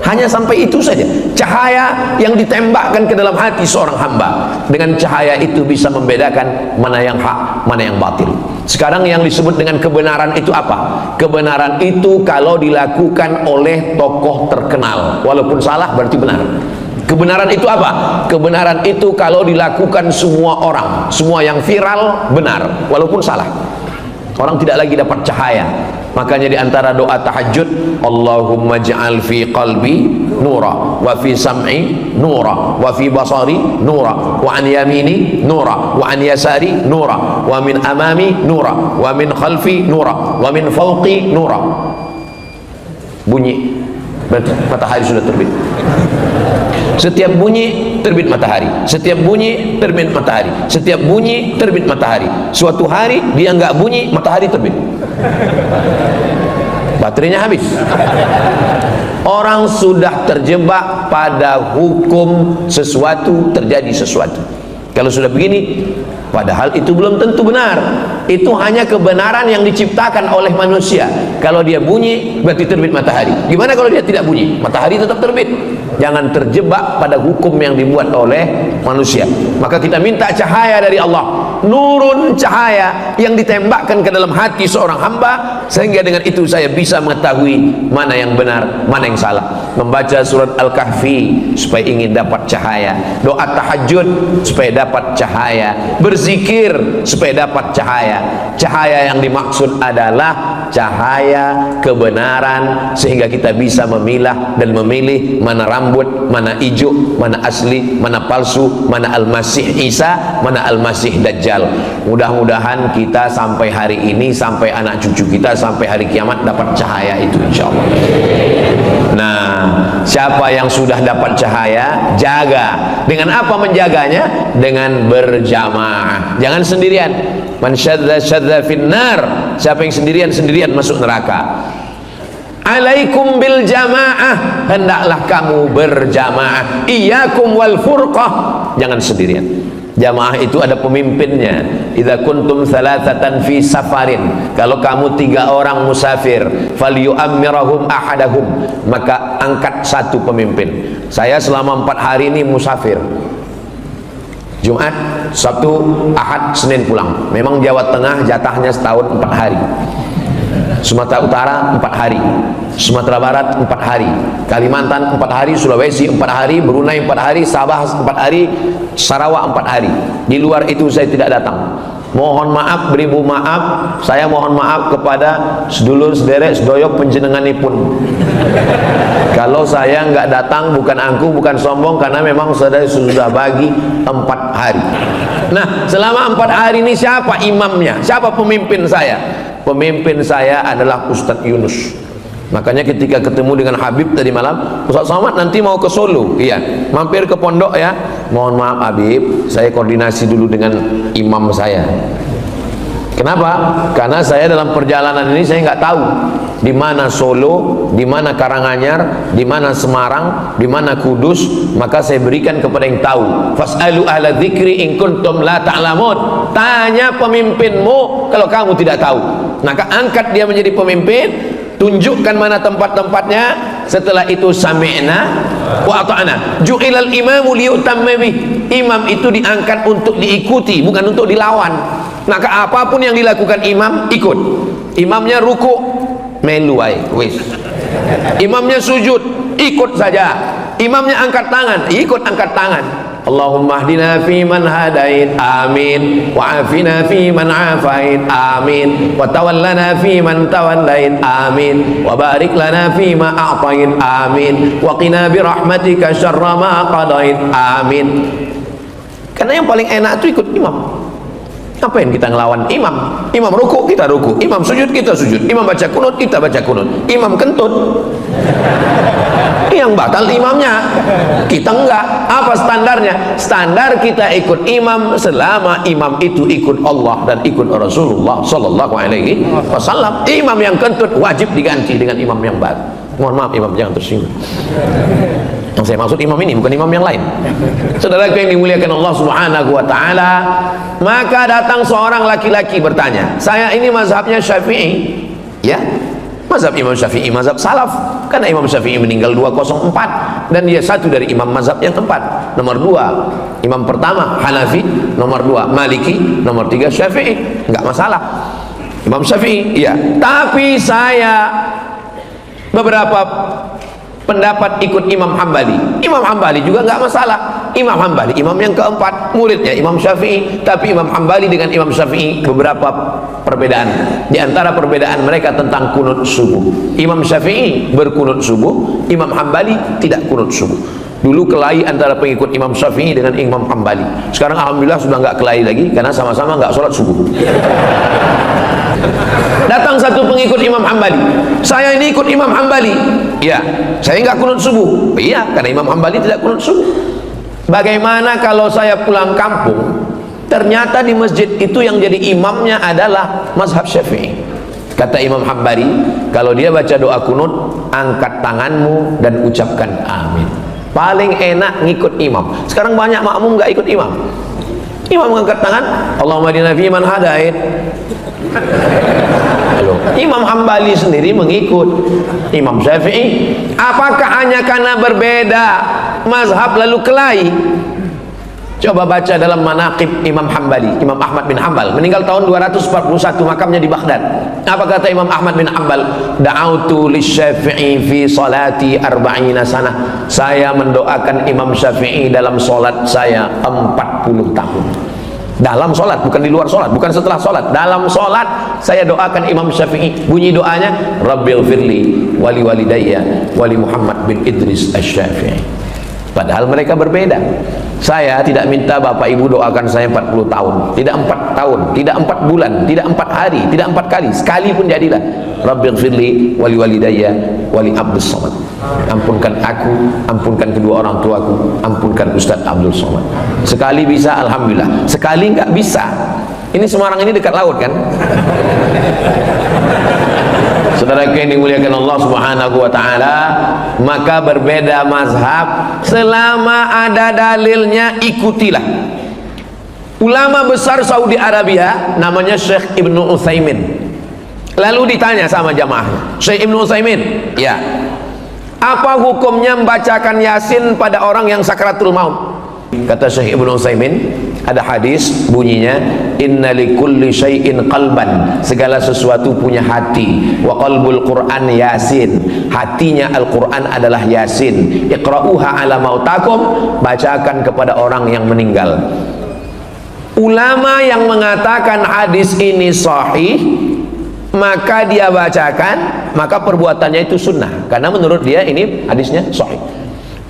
Hanya sampai itu saja, cahaya yang ditembakkan ke dalam hati seorang hamba. Dengan cahaya itu bisa membedakan mana yang hak, mana yang batil. Sekarang yang disebut dengan kebenaran itu apa? Kebenaran itu kalau dilakukan oleh tokoh terkenal, walaupun salah berarti benar. Kebenaran itu apa? Kebenaran itu kalau dilakukan semua orang, semua yang viral benar, walaupun salah. Orang tidak lagi dapat cahaya. Makanya di antara doa tahajud, Allahumma ja'al fi qalbi nura, wa fi sam'i nura, wa fi basari nura, wa an yamini nura, wa an yasari nura, wa min amami nura, wa min khalfi nura, wa min fawqi nura. Bunyi, matahari sudah terbit. Setiap bunyi terbit matahari, setiap bunyi terbit matahari, setiap bunyi terbit matahari. Suatu hari dia nggak bunyi, matahari terbit, baterainya habis. Orang sudah terjebak pada hukum sesuatu terjadi sesuatu. Kalau sudah begini, padahal itu belum tentu benar. Itu hanya kebenaran yang diciptakan oleh manusia. Kalau dia bunyi, berarti terbit matahari. Gimana kalau dia tidak bunyi? Matahari tetap terbit. Jangan terjebak pada hukum yang dibuat oleh manusia. Maka kita minta cahaya dari Allah, nurun, cahaya yang ditembakkan ke dalam hati seorang hamba, sehingga dengan itu saya bisa mengetahui mana yang benar, mana yang salah. Membaca surat Al-Kahfi supaya ingin dapat cahaya, doa tahajud supaya dapat cahaya, berzikir supaya dapat cahaya. Cahaya yang dimaksud adalah cahaya kebenaran, sehingga kita bisa memilah dan memilih mana rambut, mana hijau, mana asli, mana palsu, mana Al-Masih Isa, mana Al-Masih Dajjal. Mudah-mudahan kita sampai hari ini, sampai anak cucu kita, sampai hari kiamat dapat cahaya itu, insyaallah. Nah, siapa yang sudah dapat cahaya, jaga. Dengan apa menjaganya? Dengan berjamaah, jangan sendirian. Man syadza syadza finnar, siapa yang sendirian masuk neraka. Alaikum bil jamaah, hendaklah kamu berjamaah. Iyyakum wal furqah, jangan sendirian. Jamaah itu ada pemimpinnya. Idza kuntum thalathatan fi safarin, kalau kamu 3 orang musafir, falyu'ammirahum ahadahum, maka angkat satu pemimpin. Saya selama 4 hari ini musafir. Jumat, Sabtu, Ahad, Senin pulang. Memang Jawa Tengah jatahnya setahun 4 hari. Sumatera Utara 4 hari, Sumatera Barat 4 hari, Kalimantan 4 hari, Sulawesi 4 hari, Brunei 4 hari, Sabah 4 hari, Sarawak 4 hari. Di luar itu saya tidak datang. Mohon maaf, beribu maaf. Saya mohon maaf kepada sedulur sederek sedoyok penjenenganipun. Kalau saya nggak datang, bukan angku, bukan sombong, karena memang saudara sudah bagi 4 hari. Nah, selama 4 hari ini siapa imamnya? Siapa pemimpin saya? Pemimpin saya adalah Ustadz Yunus. Makanya ketika ketemu dengan Habib tadi malam, Ustadz Somad nanti mau ke Solo, iya, mampir ke pondok ya. Mohon maaf Habib, saya koordinasi dulu dengan imam saya. Kenapa? Karena saya dalam perjalanan ini saya nggak tahu di mana Solo, di mana Karanganyar, di mana Semarang, di mana Kudus. Maka saya berikan kepada yang tahu. Fas'alu ahla dzikri in kuntum la ta'lamun. Tanya pemimpinmu kalau kamu tidak tahu. Maka angkat dia menjadi pemimpin, tunjukkan mana tempat-tempatnya. Setelah itu sami'na wa ata'na. Ju'ilal imamu liyutamma bih. Imam itu diangkat untuk diikuti, bukan untuk dilawan. Maka apapun yang dilakukan imam, ikut. Imamnya ruku, melu wae, wis. Imamnya sujud, ikut saja. Imamnya angkat tangan, ikut angkat tangan. Allahumma hdina fi man hadait, amin. Wa afina fi man afait, amin. Wa tawallana fi man tawallait, amin. Wa barik lana fi ma a'tait, amin. Wa qina bi rahmatika syarra ma qadait, amin. Karena yang paling enak itu ikut imam. Ngapain kita ngelawan imam? Imam ruku, kita ruku. Imam sujud, kita sujud. Imam baca kunut, kita baca kunut. Imam kentut, yang batal imamnya, kita enggak. Apa standarnya? Standar kita ikut imam selama imam itu ikut Allah dan ikut Rasulullah Sallallahu Alaihi Wasallam. Imam yang kentut wajib diganti dengan imam yang baru. Mohon maaf imam, jangan tersinggung. Yang saya maksud imam ini bukan imam yang lain. Saudaraku yang dimuliakan Allah Subhanahu wa taala, maka datang seorang laki-laki bertanya, "Saya ini mazhabnya Syafi'i." Ya, mazhab Imam Syafi'i, mazhab salaf. Karena Imam Syafi'i meninggal 204 dan dia satu dari imam mazhab yang tepat. Nomor 2 imam pertama Hanafi, nomor 2 Maliki, nomor 3 Syafi'i. Enggak masalah. Imam Syafi'i, iya. Tapi saya beberapa pendapat ikut Imam Hambali. Imam Hambali juga nggak masalah. Imam Hambali imam yang keempat, muridnya Imam Syafi'i. Tapi Imam Hambali dengan Imam Syafi'i beberapa perbedaan. Di antara perbedaan mereka tentang kunut subuh. Imam Syafi'i berkunut subuh, Imam Hambali tidak kunut subuh. Dulu kelahi antara pengikut Imam Syafi'i dengan Imam Hambali. Sekarang alhamdulillah sudah nggak kelahi lagi karena sama-sama nggak sholat subuh. Datang satu pengikut Imam Hambali, saya ini ikut Imam Hambali. Ya, saya nggak kunut subuh. Iya, karena Imam Hambali tidak kunut subuh. Bagaimana kalau saya pulang kampung, ternyata di masjid itu yang jadi imamnya adalah mazhab Syafi'i. Kata Imam Hambali, kalau dia baca doa kunut, angkat tanganmu dan ucapkan amin. Paling enak ngikut imam. Sekarang banyak makmum nggak ikut imam. Imam mengangkat tangan, Allahumma hadina fi man hadait. Halo. Imam Hambali sendiri mengikut Imam Syafi'i. Apakah hanya karena berbeda mazhab lalu kelahi? Coba baca dalam manaqib Imam Hambali, Imam Ahmad bin Hanbal, meninggal tahun 241, makamnya di Baghdad. Apa kata Imam Ahmad bin Hanbal? Da'autu lisyafi'i fi salati arba'ina sanah. Saya mendoakan Imam Syafi'i dalam solat saya 40 tahun. Dalam solat, bukan di luar solat, bukan setelah solat. Dalam solat saya doakan Imam Syafi'i. Bunyi doanya, Rabbil firli wali walidayya wali Muhammad bin Idris Asy-Syafi'i. Padahal mereka berbeda. Saya tidak minta bapak ibu doakan saya 40 tahun, tidak 4 tahun, tidak 4 bulan, tidak 4 hari, tidak 4 kali, sekali pun jadilah. Rabbil firli wali walidayya wali Abdus Somad. Ampunkan aku, ampunkan kedua orang tuaku, ampunkan Ustaz Abdul Somad. Sekali bisa, alhamdulillah. Sekali nggak bisa. Ini Semarang ini dekat laut kan? Saudara yang dimuliakan Allah Subhanahu wa taala, maka berbeda mazhab, selama ada dalilnya ikutilah. Ulama besar Saudi Arabia namanya Syekh Ibnu Utsaimin. Lalu ditanya sama jamaahnya, Syekh Ibnu Utsaimin, ya, apa hukumnya membacakan Yasin pada orang yang sakratul maut? Kata Syekh Ibnu Utsaimin, ada hadis bunyinya, inna likulli syai'in qalban, segala sesuatu punya hati, wa qalbul Qur'an Yasin, hatinya Al-Qur'an adalah Yasin. Iqra'uha ala mautakum, bacakan kepada orang yang meninggal. Ulama yang mengatakan hadis ini sahih, maka dia bacakan, maka perbuatannya itu sunnah, karena menurut dia ini hadisnya sahih.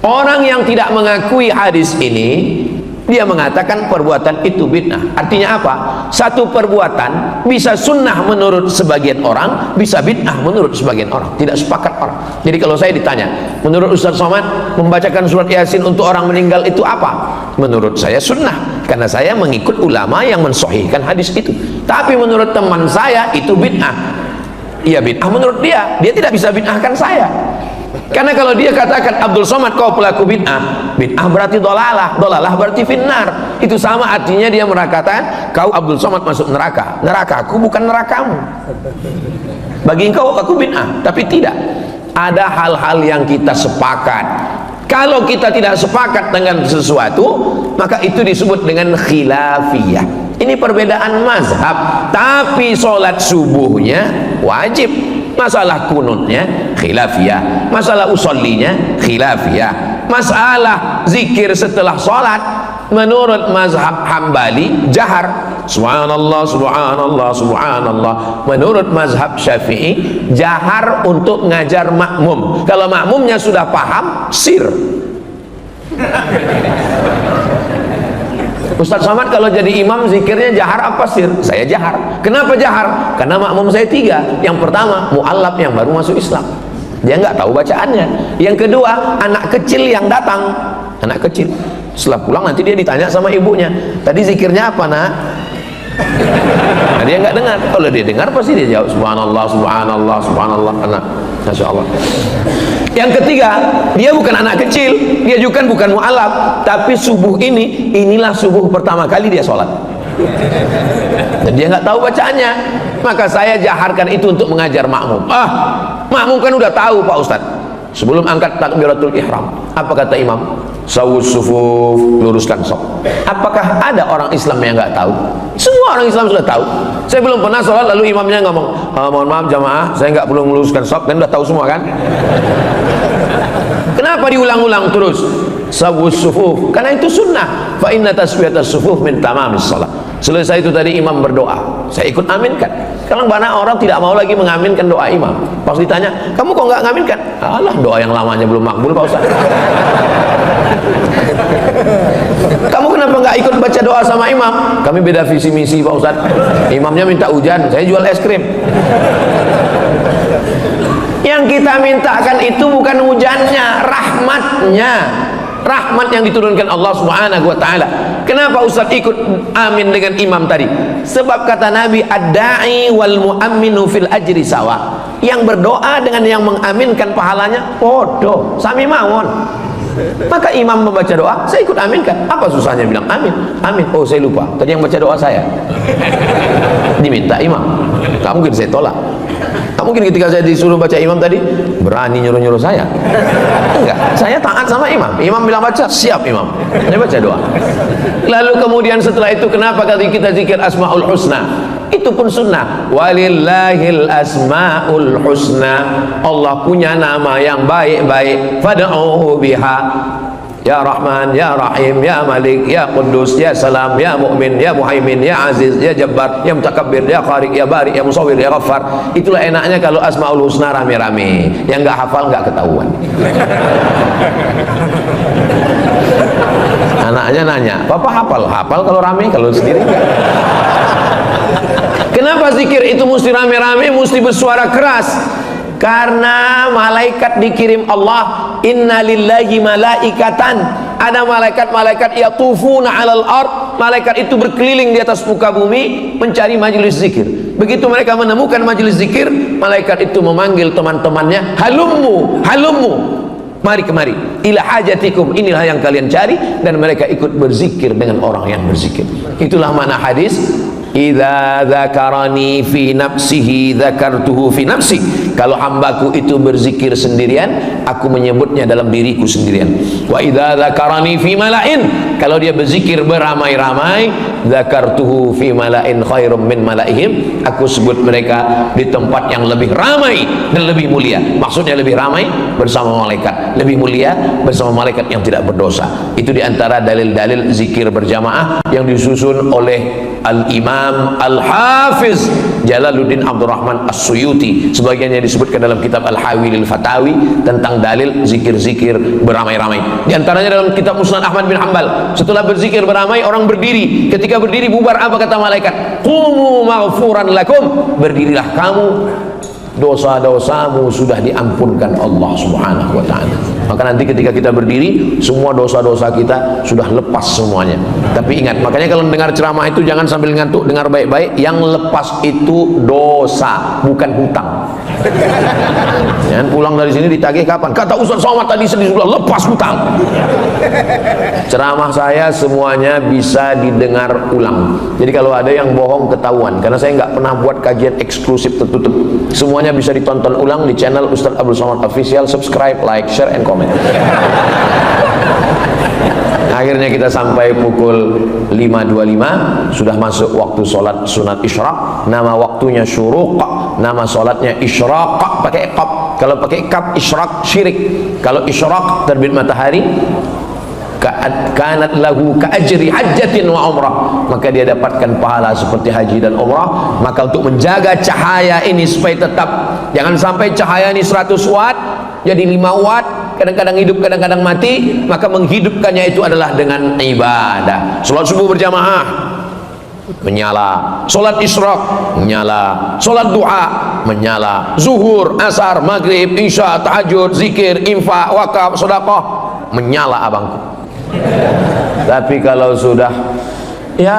Orang yang tidak mengakui hadis ini, dia mengatakan perbuatan itu bid'ah. Artinya apa? Satu perbuatan bisa sunnah menurut sebagian orang, bisa bid'ah menurut sebagian orang. Tidak sepakat orang. Jadi kalau saya ditanya, menurut Ustaz Somad, membacakan surat Yasin untuk orang meninggal itu apa? Menurut saya sunnah, karena saya mengikut ulama yang mensahihkan hadis itu. Tapi menurut teman saya itu bid'ah. Iya bid'ah menurut dia. Dia tidak bisa bid'ahkan saya. Karena kalau dia katakan Abdul Somad kau pelaku bid'ah, bid'ah berarti dolalah, dolalah berarti finnar. Itu sama artinya dia mengatakan kau Abdul Somad masuk neraka, nerakaku bukan nerakamu. Bagi engkau aku bid'ah, tapi tidak. Ada hal-hal yang kita sepakat. Kalau kita tidak sepakat dengan sesuatu, maka itu disebut dengan khilafiyah. Ini perbedaan mazhab, tapi sholat subuhnya wajib. Masalah kunutnya khilafiyah, masalah usollinya khilafiyah, masalah zikir setelah sholat menurut mazhab Hambali jahar, subhanallah subhanallah subhanallah. Menurut mazhab Syafi'i jahar untuk ngajar makmum. Kalau makmumnya sudah paham, sir. Ustaz Somad kalau jadi imam zikirnya jahar apa sir? Saya jahar. Kenapa jahar? Karena makmum saya 3. Yang pertama mu'allaf yang baru masuk Islam, dia nggak tahu bacaannya. Yang kedua anak kecil yang datang, anak kecil. Setelah pulang nanti dia ditanya sama ibunya, tadi zikirnya apa nak? Nah, dia nggak dengar. Kalau dia dengar pasti dia jawab subhanallah subhanallah subhanallah. Anak, masya Allah. Yang ketiga, dia bukan anak kecil, dia juga bukan mu'alaf, tapi subuh inilah subuh pertama kali dia sholat, dan dia nggak tahu bacaannya. Maka saya jaharkan itu untuk mengajar makmum. Makmum kan udah tahu Pak Ustadz. Sebelum angkat takbiratul ihram, apa kata imam? Sawus sufuf, luruskan saf. Apakah ada orang Islam yang nggak tahu? Semua orang Islam sudah tahu. Saya belum pernah sholat lalu imamnya ngomong, mohon maaf jamaah, saya nggak perlu meluruskan saf, kan udah tahu semua kan? Kenapa diulang-ulang terus? Sawwus sufuf, karena itu sunnah. Fa inna taswiyatas sufuf min tamamis shalah. Selesai itu tadi imam berdoa, saya ikut aminkan. Sekarang banyak orang tidak mau lagi mengaminkan doa imam. Pas ditanya, kamu kok nggak ngaminkan? Alah, doa yang lamanya belum makbul Pak Ustaz. Kamu kenapa nggak ikut baca doa sama imam? Kami beda visi misi Pak Ustaz. Imamnya minta hujan, saya jual es krim. Yang kita mintakan itu bukan hujannya, rahmatnya. Rahmat yang diturunkan Allah Subhanahu wa taala. Kenapa Ustaz ikut amin dengan imam tadi? Sebab kata Nabi, ad-da'i wal mu'amminu fil ajri sawa. Yang berdoa dengan yang mengaminkan pahalanya podo, sami mawon. Maka imam membaca doa, saya ikut aminkan. Apa susahnya bilang amin? Amin. Oh, saya lupa. Tadi yang baca doa saya. Diminta imam. Enggak mungkin saya tolak. Nggak mungkin ketika saya disuruh baca imam tadi berani nyuruh-nyuruh saya. Enggak, saya taat sama imam. Imam bilang baca, siap imam. Saya baca doa. Lalu kemudian setelah itu kenapa kali kita zikir asmaul husna? Itu pun sunnah. Walillahil asmaul husna. Allah punya nama yang baik-baik. Fad'uhu biha. Ya Rahman, Ya Rahim, Ya Malik, Ya Quddus, Ya Salam, Ya Mu'min, Ya Muhaimin, Ya Aziz, Ya Jabbar, Ya Mutakabbir, Ya Khariq, Ya Bari, Ya Musawwir, Ya Ghaffar. Itulah enaknya kalau Asmaul Husna rame-rame. Yang nggak hafal nggak ketahuan. Anaknya nanya, Papa hafal? Hafal kalau rame, kalau sendiri enggak. Kenapa zikir itu mesti rame-rame, mesti bersuara keras? Karena malaikat dikirim Allah. Inna lillahi malaikatan. Ada malaikat-malaikat yatufuna 'alal ard. Malaikat itu berkeliling di atas muka bumi mencari majelis zikir. Begitu mereka menemukan majelis zikir, malaikat itu memanggil teman-temannya, halummu, halummu, mari kemari, ila hajatikum, inilah yang kalian cari. Dan mereka ikut berzikir dengan orang yang berzikir. Itulah makna hadis, idza dzakarani fi nafsihi dzakartuhu fi nafsi. Kalau hambaku itu berzikir sendirian, aku menyebutnya dalam diriku sendirian. Wa idza dzakarani fi mala'in, kalau dia berzikir beramai-ramai, dzakartuhu fi mala'in khairum min mala'ihim, aku sebut mereka di tempat yang lebih ramai dan lebih mulia. Maksudnya lebih ramai bersama malaikat, lebih mulia bersama malaikat yang tidak berdosa. Itu diantara dalil-dalil zikir berjamaah yang disusun oleh Al-Imam Al-Hafiz Jalaluddin Abdurrahman As-Suyuti. Sebagiannya disebutkan dalam kitab Al-Hawilil Fatawi tentang dalil zikir-zikir beramai-ramai. Di antaranya dalam kitab Musnad Ahmad bin Hanbal, setelah berzikir beramai orang berdiri. Ketika berdiri bubar, apa kata malaikat? Qumu maghfuran lakum, berdirilah kamu, dosa-dosamu sudah diampunkan Allah Subhanahu wa ta'ala. Maka nanti ketika kita berdiri, semua dosa-dosa kita sudah lepas semuanya. Tapi ingat, makanya kalau dengar ceramah itu jangan sambil ngantuk, dengar baik-baik. Yang lepas itu dosa, bukan hutang. Jangan pulang dari sini ditagih kapan? Kata Ustaz Somad tadi sedih, sudah lepas hutang. Ceramah saya semuanya bisa didengar ulang. Jadi kalau ada yang bohong ketahuan, karena saya nggak pernah buat kajian eksklusif tertutup. Semuanya bisa ditonton ulang di channel Ustaz Abdul Somad Official. Subscribe, like, share, and comment. Akhirnya kita sampai pukul 5.25, sudah masuk waktu sholat sunat isyraq. Nama waktunya syuruq, nama sholatnya isyraq pakai qaf. Kalau pakai kaf isyraq syirik. Kalau isyraq terbit matahari, kanat lahu ka'ajri hajjatin wa umrah, maka dia dapatkan pahala seperti haji dan umrah. Maka untuk menjaga cahaya ini supaya tetap, jangan sampai cahaya ini 100 watt jadi 5 watt, kadang-kadang hidup kadang-kadang mati. Maka menghidupkannya itu adalah dengan ibadah. Salat subuh berjamaah menyala, salat isyraq menyala, salat duha menyala, zuhur, asar, maghrib, isya, tahajud, zikir, infak, wakaf, sedekah menyala abangku. Tapi kalau sudah, ya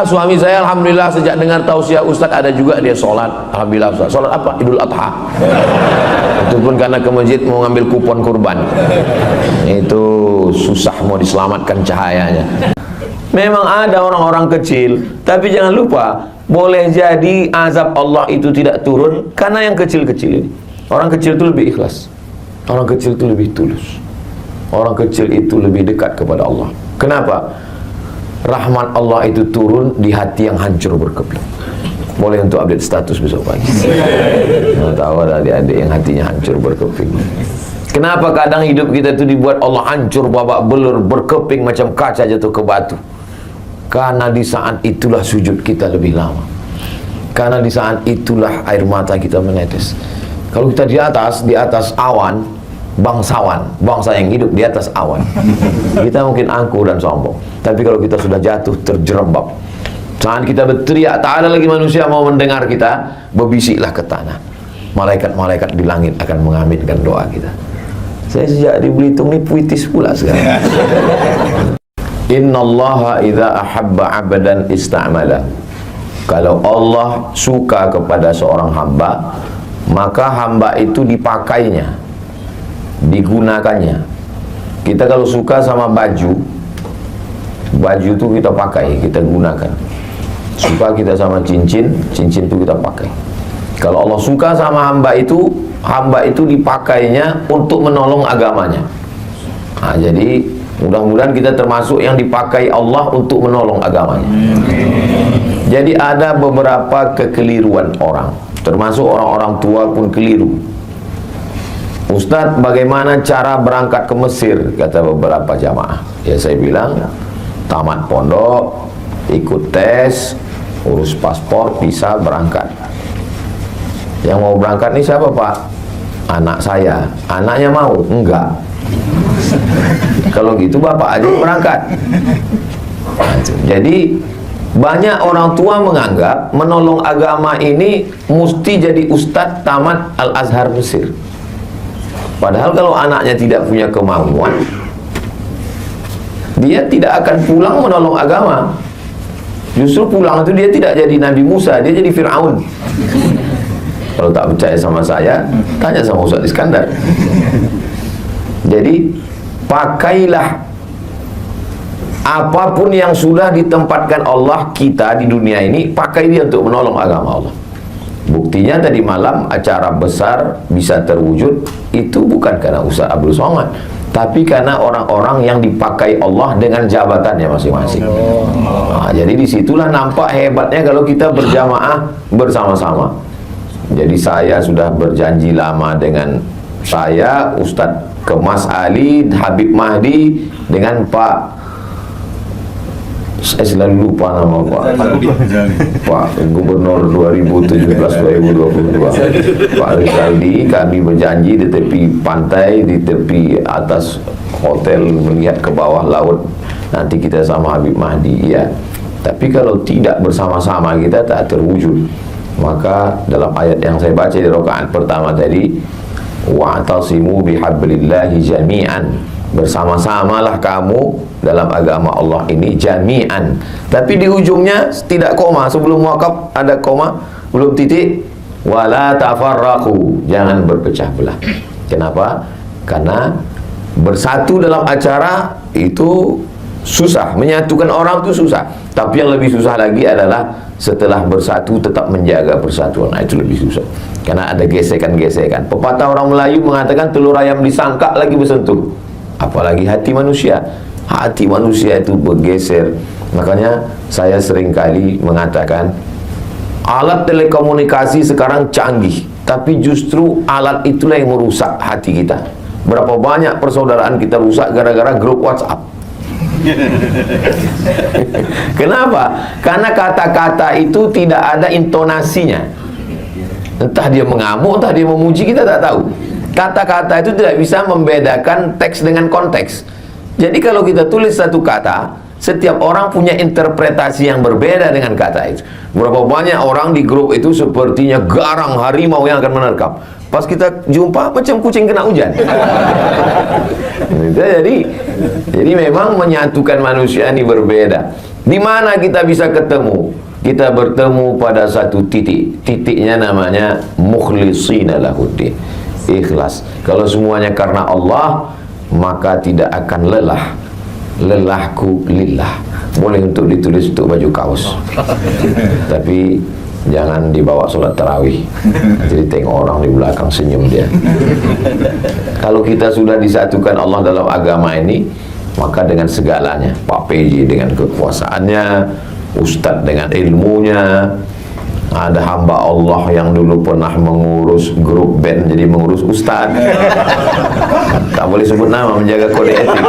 suami saya alhamdulillah sejak dengar tausiah Ustadz ada juga dia sholat, alhamdulillah Ustadz. Sholat apa? Idul Adha. Itu pun karena ke masjid mau ngambil kupon kurban. Itu susah mau diselamatkan cahayanya. Memang ada orang-orang kecil, tapi jangan lupa, boleh jadi azab Allah itu tidak turun karena yang kecil-kecil ini. Orang kecil itu lebih ikhlas, orang kecil itu lebih tulus, orang kecil itu lebih dekat kepada Allah. Kenapa? Rahmat Allah itu turun di hati yang hancur berkeping. Boleh untuk update status besok pagi. Tahu ada adik-adik yang hatinya hancur berkeping. Kenapa kadang hidup kita itu dibuat Allah hancur, babak belur, berkeping macam kaca jatuh ke batu? Karena di saat itulah sujud kita lebih lama. Karena di saat itulah air mata kita menetes. Kalau kita di atas awan, bangsawan, bangsa yang hidup di atas awan, kita mungkin angkuh dan sombong. Tapi kalau kita sudah jatuh, terjerembab, saat kita berteriak, tak ada lagi manusia mau mendengar kita, berbisiklah ke tanah. Malaikat-malaikat di langit akan mengaminkan doa kita. Saya sejak di Belitung ini puitis pula sekarang. Innallaha idza ahabba 'abdan istamala. Kalau Allah suka kepada seorang hamba, maka hamba itu dipakainya, digunakannya. Kita kalau suka sama baju itu kita pakai, kita gunakan. Suka kita sama cincin itu kita pakai. Kalau Allah suka sama hamba itu dipakainya untuk menolong agamanya. Nah, jadi mudah-mudahan kita termasuk yang dipakai Allah untuk menolong agamanya. Jadi ada beberapa kekeliruan orang, termasuk orang-orang tua pun keliru. Ustadz, bagaimana cara berangkat ke Mesir? Kata beberapa jamaah. Ya saya bilang, tamat pondok, ikut tes, urus paspor, bisa berangkat. Yang mau berangkat ini siapa Pak? Anak saya. Anaknya mau? Enggak. Kalau gitu bapak aja berangkat. Jadi banyak orang tua menganggap menolong agama ini mesti jadi ustadz tamat Al-Azhar Mesir. Padahal kalau anaknya tidak punya kemampuan, dia tidak akan pulang menolong agama. Justru pulang itu dia tidak jadi Nabi Musa, dia jadi Fir'aun. Kalau tak percaya sama saya, tanya sama Ustaz Iskandar. Jadi pakailah apapun yang sudah ditempatkan Allah kita di dunia ini, pakai dia untuk menolong agama Allah. Buktinya tadi malam acara besar bisa terwujud itu bukan karena Ustaz Abdul Somad, tapi karena orang-orang yang dipakai Allah dengan jabatannya masing-masing. Nah, jadi disitulah nampak hebatnya kalau kita berjamaah bersama-sama. Jadi saya sudah berjanji lama dengan saya, Ustadz Kemas Ali, Habib Mahdi, dengan Pak, saya selalu lupa nama Pak Gubernur 2017-2022 Pak Rizaldi. Kami berjanji di tepi pantai, di tepi atas hotel melihat ke bawah laut, nanti kita sama Habib Mahdi. Ya, tapi kalau tidak bersama-sama kita tak terwujud. Maka dalam ayat yang saya baca di rakaat pertama tadi, wa'tasimu bihablillahi jami'an, bersama-samalah kamu dalam agama Allah ini jami'an. Tapi di ujungnya tidak koma, sebelum wakaf ada koma, belum titik. Wala tafarraqu, jangan berpecah belah. Kenapa? Karena bersatu dalam acara itu susah, menyatukan orang itu susah. Tapi yang lebih susah lagi adalah setelah bersatu tetap menjaga persatuan. Nah, itu lebih susah karena ada gesekan-gesekan. Pepatah orang Melayu mengatakan telur ayam disangka lagi bersentuh, apalagi hati manusia. Hati manusia itu bergeser. Makanya saya seringkali mengatakan alat telekomunikasi sekarang canggih, tapi justru alat itulah yang merusak hati kita. Berapa banyak persaudaraan kita rusak gara-gara grup WhatsApp. Kenapa? Karena kata-kata itu tidak ada intonasinya. Entah dia mengamuk, entah dia memuji, kita tak tahu. Kata-kata itu tidak bisa membedakan teks dengan konteks. Jadi kalau kita tulis satu kata, setiap orang punya interpretasi yang berbeda dengan kata itu. Berapa banyak orang di grup itu sepertinya garang harimau yang akan menerkam. Pas kita jumpa macam kucing kena hujan. Jadi memang menyatukan manusia ini berbeda. Di mana kita bisa ketemu? Kita bertemu pada satu titik. Titiknya namanya mukhlishina lahuddin, ikhlas. Kalau semuanya karena Allah, maka tidak akan lelah. Lelahku lillah. Boleh untuk ditulis untuk baju kaos. Tapi jangan dibawa sholat tarawih. Jadi tengok orang di belakang senyum dia. Kalau kita sudah disatukan Allah dalam agama ini, maka dengan segalanya, Pak PJ dengan kekuasaannya, Ustadz dengan ilmunya, Ada hamba Allah yang dulu pernah mengurus grup band jadi mengurus ustaz. Tak boleh sebut nama, menjaga kode etik.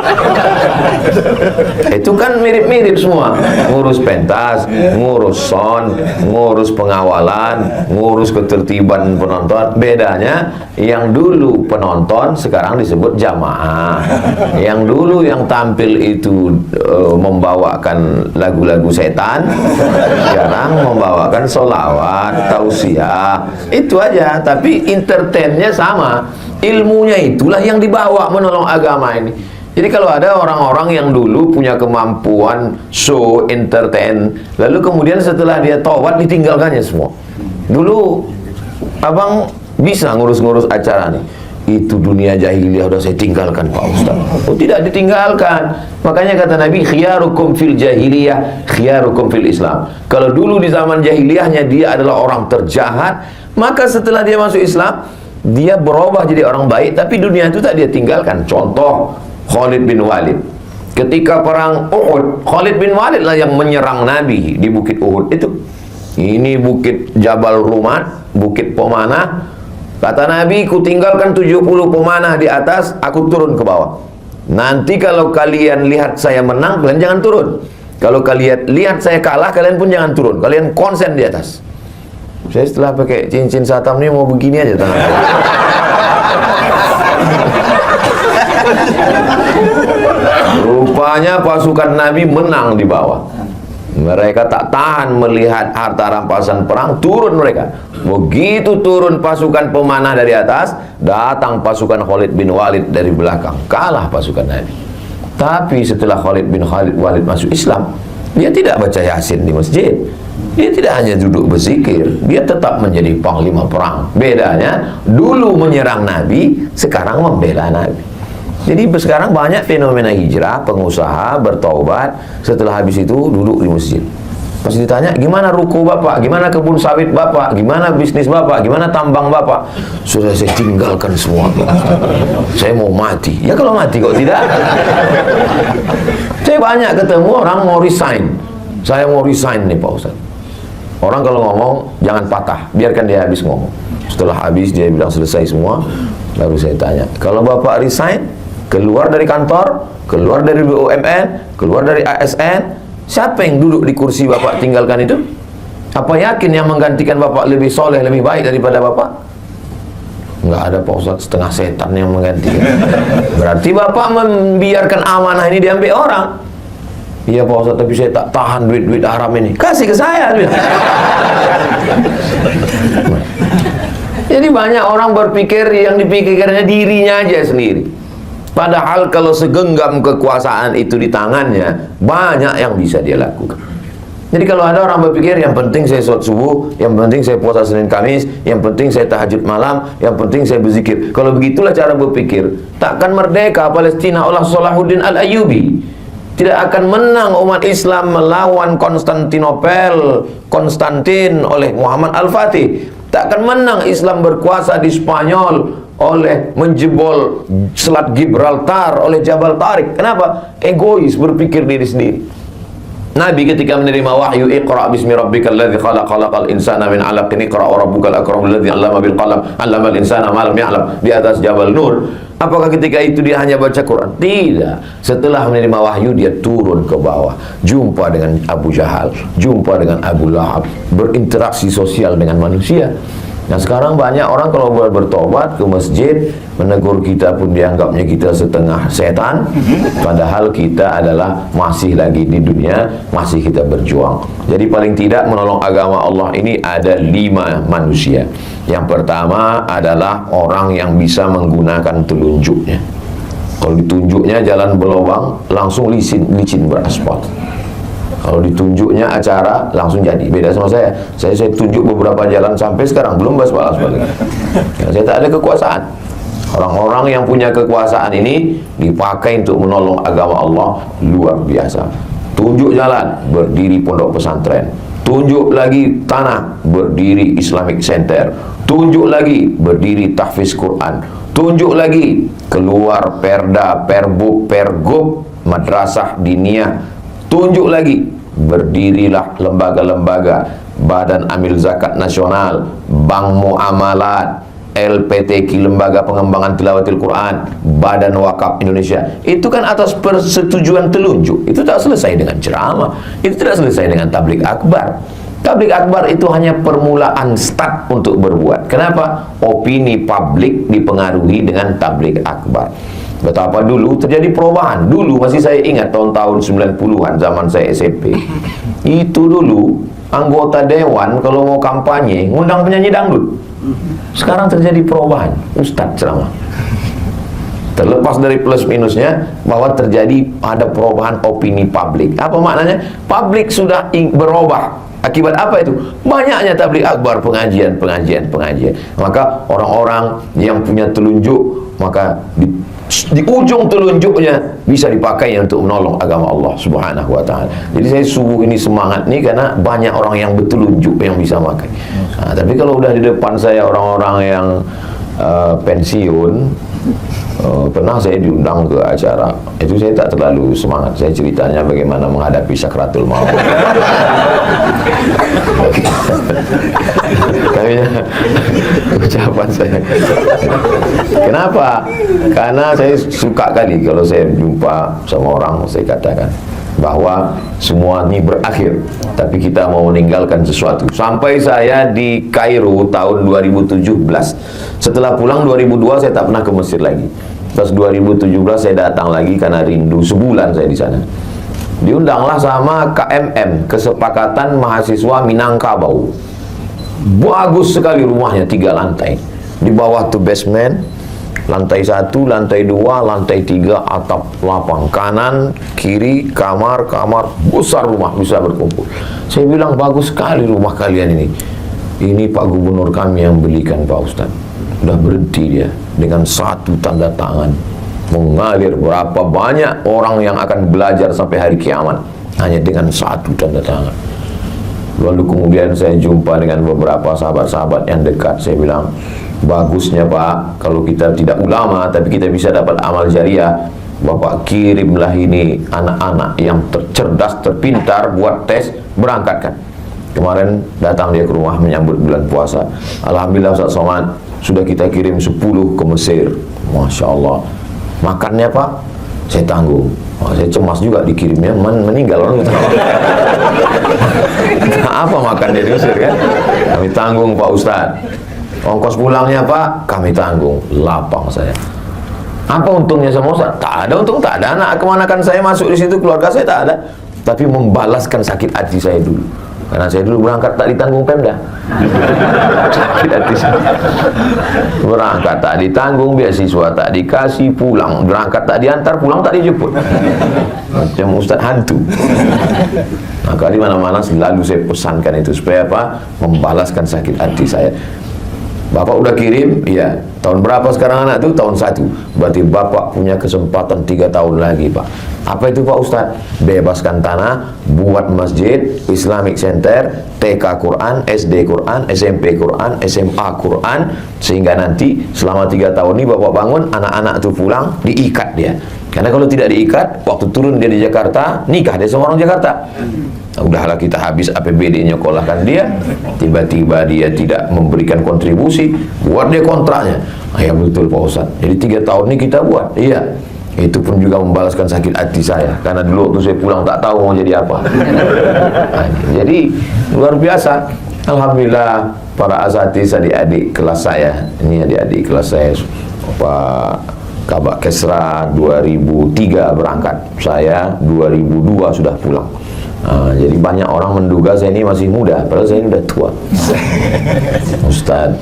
Itu kan mirip-mirip semua. Ngurus pentas, ngurus sound, ngurus pengawalan, ngurus ketertiban penonton. Bedanya yang dulu penonton sekarang disebut jamaah. Yang dulu yang tampil itu membawakan lagu-lagu setan, sekarang membawakan sholawat, tausiah. Itu aja, tapi entertainnya sama. Ilmunya itulah yang dibawa menolong agama ini. Jadi kalau ada orang-orang yang dulu punya kemampuan show, entertain, lalu kemudian setelah dia taubat ditinggalkannya semua. Dulu abang bisa ngurus-ngurus acara nih, itu dunia jahiliyah udah saya tinggalkan Pak Ustaz. Oh, tidak ditinggalkan. Makanya kata Nabi, khiyarukum fil jahiliyah khiyarukum fil Islam. Kalau dulu di zaman jahiliyahnya dia adalah orang terjahat, maka setelah dia masuk Islam dia berubah jadi orang baik, tapi dunia itu tak dia tinggalkan. Contoh Khalid bin Walid. Ketika perang Uhud, Khalid bin Walid lah yang menyerang Nabi di bukit Uhud itu. Ini bukit Jabal Rumat, bukit pemanah. Kata Nabi, ku tinggalkan 70 pemanah di atas, aku turun ke bawah. Nanti kalau kalian lihat saya menang, kalian jangan turun. Kalau kalian lihat saya kalah, kalian pun jangan turun. Kalian konsen di atas. Saya setelah pakai cincin satam ini mau begini aja tangan. Rupanya pasukan Nabi menang di bawah. Mereka tak tahan melihat harta rampasan perang, turun mereka. Begitu turun pasukan pemanah dari atas, datang pasukan Khalid bin Walid dari belakang. Kalah pasukan Nabi. Tapi setelah Khalid bin Walid masuk Islam, dia tidak baca Yasin di masjid. Dia tidak hanya duduk berzikir, dia tetap menjadi panglima perang. Bedanya, dulu menyerang Nabi, sekarang membela Nabi. Jadi sekarang banyak fenomena hijrah, pengusaha bertaubat, setelah habis itu duduk di masjid. Pas ditanya, gimana ruko bapak, gimana kebun sawit bapak, gimana bisnis bapak, gimana tambang bapak? Sudah saya tinggalkan semua. Saya mau mati. Ya kalau mati kok tidak? Saya banyak ketemu orang mau resign. Saya mau resign nih Pak Ustaz. Orang kalau ngomong jangan patah, biarkan dia habis ngomong. Setelah habis dia bilang selesai semua, lalu saya tanya, kalau bapak resign, keluar dari kantor, keluar dari BUMN, keluar dari ASN, siapa yang duduk di kursi bapak tinggalkan itu? Apa yakin yang menggantikan bapak lebih soleh, lebih baik daripada bapak? Enggak ada Pak Ustaz, setengah setan yang menggantikan. Berarti bapak membiarkan amanah ini diambil orang. Iya Pak Ustaz, tapi saya tak tahan duit-duit haram ini. Kasih ke saya. Jadi banyak orang berpikir yang dipikirkannya dirinya aja sendiri. Padahal kalau segenggam kekuasaan itu di tangannya, banyak yang bisa dia lakukan. Jadi kalau ada orang berpikir yang penting saya sholat subuh, yang penting saya puasa Senin Kamis, yang penting saya tahajud malam, yang penting saya berzikir. Kalau begitulah cara berpikir, takkan merdeka Palestina oleh Salahuddin Al-Ayyubi. Tidak akan menang umat Islam melawan Konstantin oleh Muhammad Al-Fatih. Tak akan menang Islam berkuasa di Spanyol oleh menjebol Selat Gibraltar oleh Jabal Tariq. Kenapa? Egois, berpikir diri sendiri. Nabi ketika menerima wahyu, Iqra bismi rabbikal ladzi khalaq, khalaqal insana min 'alaqin, Iqra wa rabbukal akram alladzi 'allama bil qalam, 'allamal insana ma lam ya'lam, di atas Jabal Nur. Apakah ketika itu dia hanya baca Quran? Tidak. Setelah menerima wahyu dia turun ke bawah, jumpa dengan Abu Jahal, jumpa dengan Abu Lahab, berinteraksi sosial dengan manusia. Nah sekarang banyak orang kalau bertobat ke masjid, menegur kita pun dianggapnya kita setengah setan. Padahal kita adalah masih lagi di dunia, masih kita berjuang. Jadi paling tidak menolong agama Allah ini ada 5 manusia. Yang pertama adalah orang yang bisa menggunakan telunjuknya. Kalau ditunjuknya jalan berlubang, langsung licin beraspal. Kalau ditunjuknya acara, langsung jadi. Beda sama saya. Saya tunjuk beberapa jalan sampai sekarang belum beraspal. Ya, saya tak ada kekuasaan. Orang-orang yang punya kekuasaan ini dipakai untuk menolong agama Allah luar biasa. Tunjuk jalan, berdiri pondok pesantren. Tunjuk lagi tanah, berdiri Islamic Center. Tunjuk lagi, berdiri tahfiz Quran. Tunjuk lagi, keluar perda, perbuk, pergub, madrasah diniyah. Tunjuk lagi, berdirilah lembaga-lembaga, Badan Amil Zakat Nasional, Bank Muamalat, LPTQ, Lembaga Pengembangan Tilawatil Quran, Badan Wakaf Indonesia. Itu kan atas persetujuan telunjuk. Itu tak selesai dengan ceramah, itu tidak selesai dengan tabligh akbar. Tabligh akbar itu hanya permulaan start untuk berbuat. Kenapa? Opini publik dipengaruhi dengan tabligh akbar. Betapa dulu terjadi perubahan. Dulu masih saya ingat tahun-tahun 90-an, zaman saya SMP. Itu dulu anggota dewan kalau mau kampanye ngundang penyanyi dangdut. Sekarang terjadi perubahan, ustadz ceramah. Terlepas dari plus minusnya, bahwa terjadi ada perubahan opini publik. Apa maknanya? Publik sudah berubah. Akibat apa itu? Banyaknya tabligh akbar, pengajian. Maka orang-orang yang punya telunjuk, maka di ujung telunjuknya bisa dipakai untuk menolong agama Allah Subhanahu wa ta'ala. Jadi saya subuh ini semangat nih karena banyak orang yang bertelunjuk yang bisa pakai. Nah, tapi kalau udah di depan saya orang-orang yang pensiun, pernah saya diundang ke acara itu, saya tak terlalu semangat. Saya ceritanya bagaimana menghadapi sakratul maut. Tapi ucapan saya, kenapa? Karena saya suka kali kalau saya jumpa sama orang, saya katakan bahwa semua ini berakhir, tapi kita mau meninggalkan sesuatu. Sampai saya di Kairo tahun 2017. Setelah pulang 2002 saya tak pernah ke Mesir lagi. Terus 2017 saya datang lagi karena rindu, sebulan saya di sana. Diundanglah sama KMM, Kesepakatan Mahasiswa Minangkabau. Bagus sekali rumahnya, 3 lantai. Di bawah tuh basement, lantai 1, lantai 2, lantai 3, atap lapang. Kanan, kiri, kamar, besar rumah, bisa berkumpul. Saya bilang, bagus sekali rumah kalian ini. Ini Pak Gubernur kami yang belikan, Pak Ustadz. Udah berhenti dia dengan 1 tanda tangan. Mengalir berapa banyak orang yang akan belajar sampai hari kiamat hanya dengan 1 tanda tangan. Lalu kemudian saya jumpa dengan beberapa sahabat-sahabat yang dekat. Saya bilang, bagusnya Pak, kalau kita tidak ulama tapi kita bisa dapat amal jariah, Bapak kirimlah ini anak-anak yang cerdas, terpintar, buat tes, berangkatkan. Kemarin datang dia ke rumah menyambut bulan puasa. Alhamdulillah Ustaz Somad, sudah kita kirim 10 ke Mesir. Masya Allah. Makannya Pak, saya tanggung. Saya cemas juga dikirimnya, meninggal orang. Apa makannya di Mesir kan? Kami tanggung Pak Ustaz. Ongkos pulangnya Pak, kami tanggung. Lapang saya. Apa untungnya sama Ustaz? Tak ada untung, tak ada. Anak kemanakan saya masuk di situ, keluarga saya tak ada. Tapi membalaskan sakit hati saya dulu. Karena saya dulu berangkat tak ditanggung Pemda. Sakit hati saya. Berangkat tak ditanggung, beasiswa tak dikasih, pulang berangkat tak diantar, pulang tak dijemput. Macam Ustaz hantu. Maka di mana-mana selalu saya pesankan itu supaya apa? Membalaskan sakit hati saya. Bapak udah kirim, iya. Tahun berapa sekarang anak itu? Tahun 1. Berarti Bapak punya kesempatan 3 tahun lagi, Pak. Apa itu Pak Ustadz? Bebaskan tanah, buat masjid, Islamic Center, TK Quran, SD Quran, SMP Quran, SMA Quran, sehingga nanti selama 3 tahun ini Bapak bangun, anak-anak itu pulang, diikat dia. Karena kalau tidak diikat, waktu turun dia di Jakarta, nikah dia sama orang Jakarta. Udahlah kita habis APBD nyekolahkan dia, tiba-tiba dia tidak memberikan kontribusi, buat dia kontraknya. Ya betul Pak Ustadz, jadi 3 tahun ini kita buat. Iya, itu pun juga membalaskan sakit hati saya, karena dulu waktu saya pulang tak tahu mau jadi apa. Nah, jadi luar biasa. Alhamdulillah para asatiz, adik-adik kelas saya, ini adik-adik kelas saya, Pak Kabak Kesra 2003 berangkat, saya 2002 sudah pulang. Jadi banyak orang menduga saya ini masih muda, padahal saya ini udah tua. Ustadz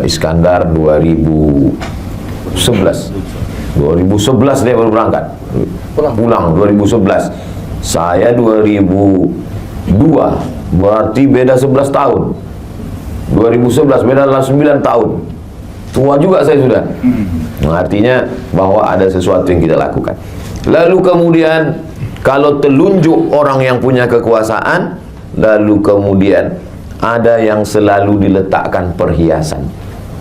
Iskandar 2011 dia baru berangkat, pulang 2011. Saya 2002, berarti beda 11 tahun. 2011 beda adalah 9 tahun. Tua juga saya sudah. Artinya bahwa ada sesuatu yang kita lakukan. Lalu kemudian kalau telunjuk orang yang punya kekuasaan, lalu kemudian ada yang selalu diletakkan perhiasan.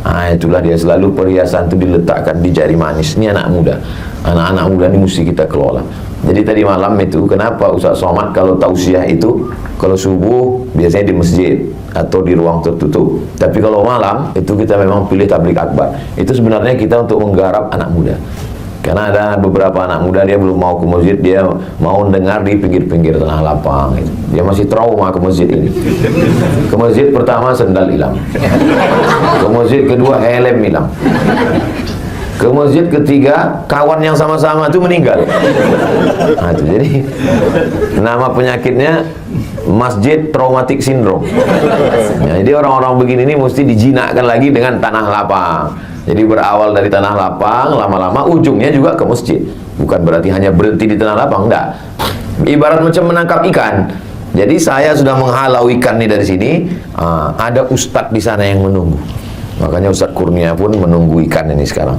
Itulah dia, selalu perhiasan itu diletakkan di jari manis. Ini anak muda. Anak-anak muda ini mesti kita kelola. Jadi tadi malam itu, kenapa Ustaz Somad kalau tausiah itu, kalau subuh biasanya di masjid atau di ruang tertutup. Tapi kalau malam itu kita memang pilih tabligh akbar. Itu sebenarnya kita untuk menggarap anak muda. Karena ada beberapa anak muda dia belum mau ke masjid, dia mau dengar di pinggir-pinggir tengah lapang. Gitu. Dia masih trauma ke masjid ini. Ke masjid pertama sendal hilang. Ke masjid kedua helm hilang. Ke masjid ketiga kawan yang sama-sama itu meninggal. Nah, itu jadi nama penyakitnya masjid traumatic syndrome. Ya, jadi orang-orang begini ini mesti dijinakkan lagi dengan tanah lapang. Jadi berawal dari tanah lapang, lama-lama ujungnya juga ke masjid. Bukan berarti hanya berhenti di tanah lapang, enggak. Ibarat macam menangkap ikan. Jadi saya sudah menghalau ikan ini dari sini, ada ustadz di sana yang menunggu. Makanya Ustadz Kurnia pun menunggu ikan ini sekarang.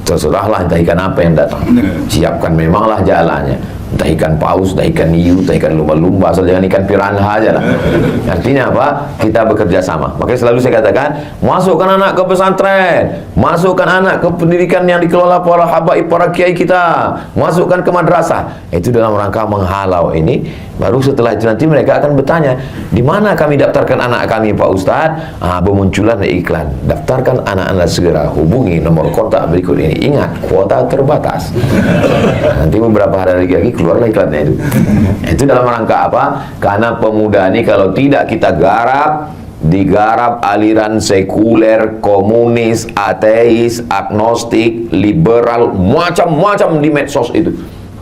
Terserahlah entah ikan apa yang datang. Siapkan memanglah jalannya. Entah ikan paus, entah ikan hiu, entah ikan lumba-lumba, asal jangan ikan piranha aja lah. Artinya apa? Kita bekerja sama. Makanya selalu saya katakan, masukkan anak ke pesantren, masukkan anak ke pendidikan yang dikelola para habaib, para kiai kita, masukkan ke madrasah. Itu dalam rangka menghalau ini. Baru setelah itu nanti mereka akan bertanya, di mana kami daftarkan anak kami Pak Ustadz? Bermunculan iklan, daftarkan anak Anda segera, hubungi nomor kontak berikut ini. Ingat, kuota terbatas. Nanti beberapa hari lagi keluarlah iklannya itu. Itu dalam rangka apa? Karena pemuda ini kalau tidak kita garap, digarap aliran sekuler, komunis, ateis, agnostik, liberal, macam-macam di medsos itu.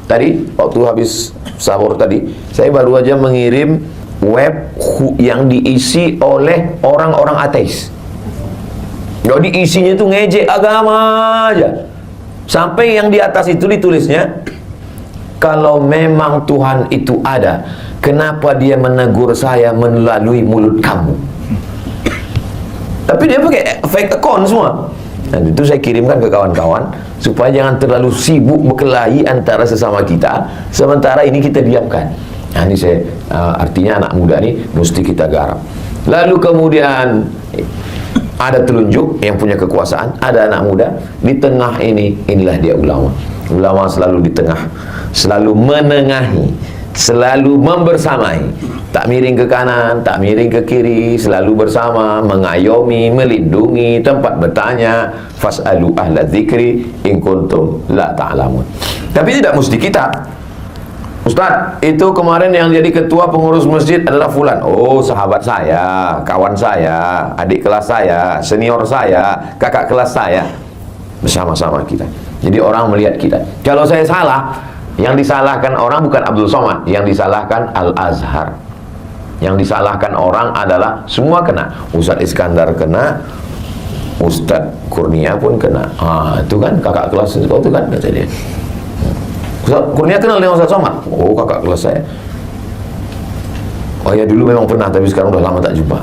Tadi waktu habis sahur tadi, saya baru aja mengirim web yang diisi oleh orang-orang ateis. Jadi isinya itu ngejek agama aja. Sampai yang di atas itu ditulisnya, kalau memang Tuhan itu ada, kenapa dia menegur saya melalui mulut kamu? Tapi dia pakai fake account semua. Dan itu saya kirimkan ke kawan-kawan supaya jangan terlalu sibuk berkelahi antara sesama kita, sementara ini kita diamkan. Nah, ini saya artinya anak muda ini mesti kita garap. Lalu kemudian ada telunjuk yang punya kekuasaan, ada anak muda di tengah ini, inilah dia ulama. Ulama selalu di tengah, selalu menengahi, selalu membersamai, tak miring ke kanan, tak miring ke kiri, selalu bersama, mengayomi, melindungi, tempat bertanya, fas'alu ahla dzikri in kuntum la ta'lamun. Tapi tidak mesti kita. Ustaz, itu kemarin yang jadi ketua pengurus masjid adalah fulan. Oh, sahabat saya, kawan saya, adik kelas saya, senior saya, kakak kelas saya. Bersama-sama kita. Jadi orang melihat kita. Kalau saya salah, yang disalahkan orang bukan Abdul Somad, yang disalahkan Al-Azhar. Yang disalahkan orang adalah semua kena. Ustadz Iskandar kena, Ustadz Kurnia pun kena. Itu kan kakak kelas itu kan kata dia. Ustadz Kurnia kenal dengan Ustadz Somad? Oh, kakak kelas saya. Oh ya, dulu memang pernah, tapi sekarang udah lama tak jumpa.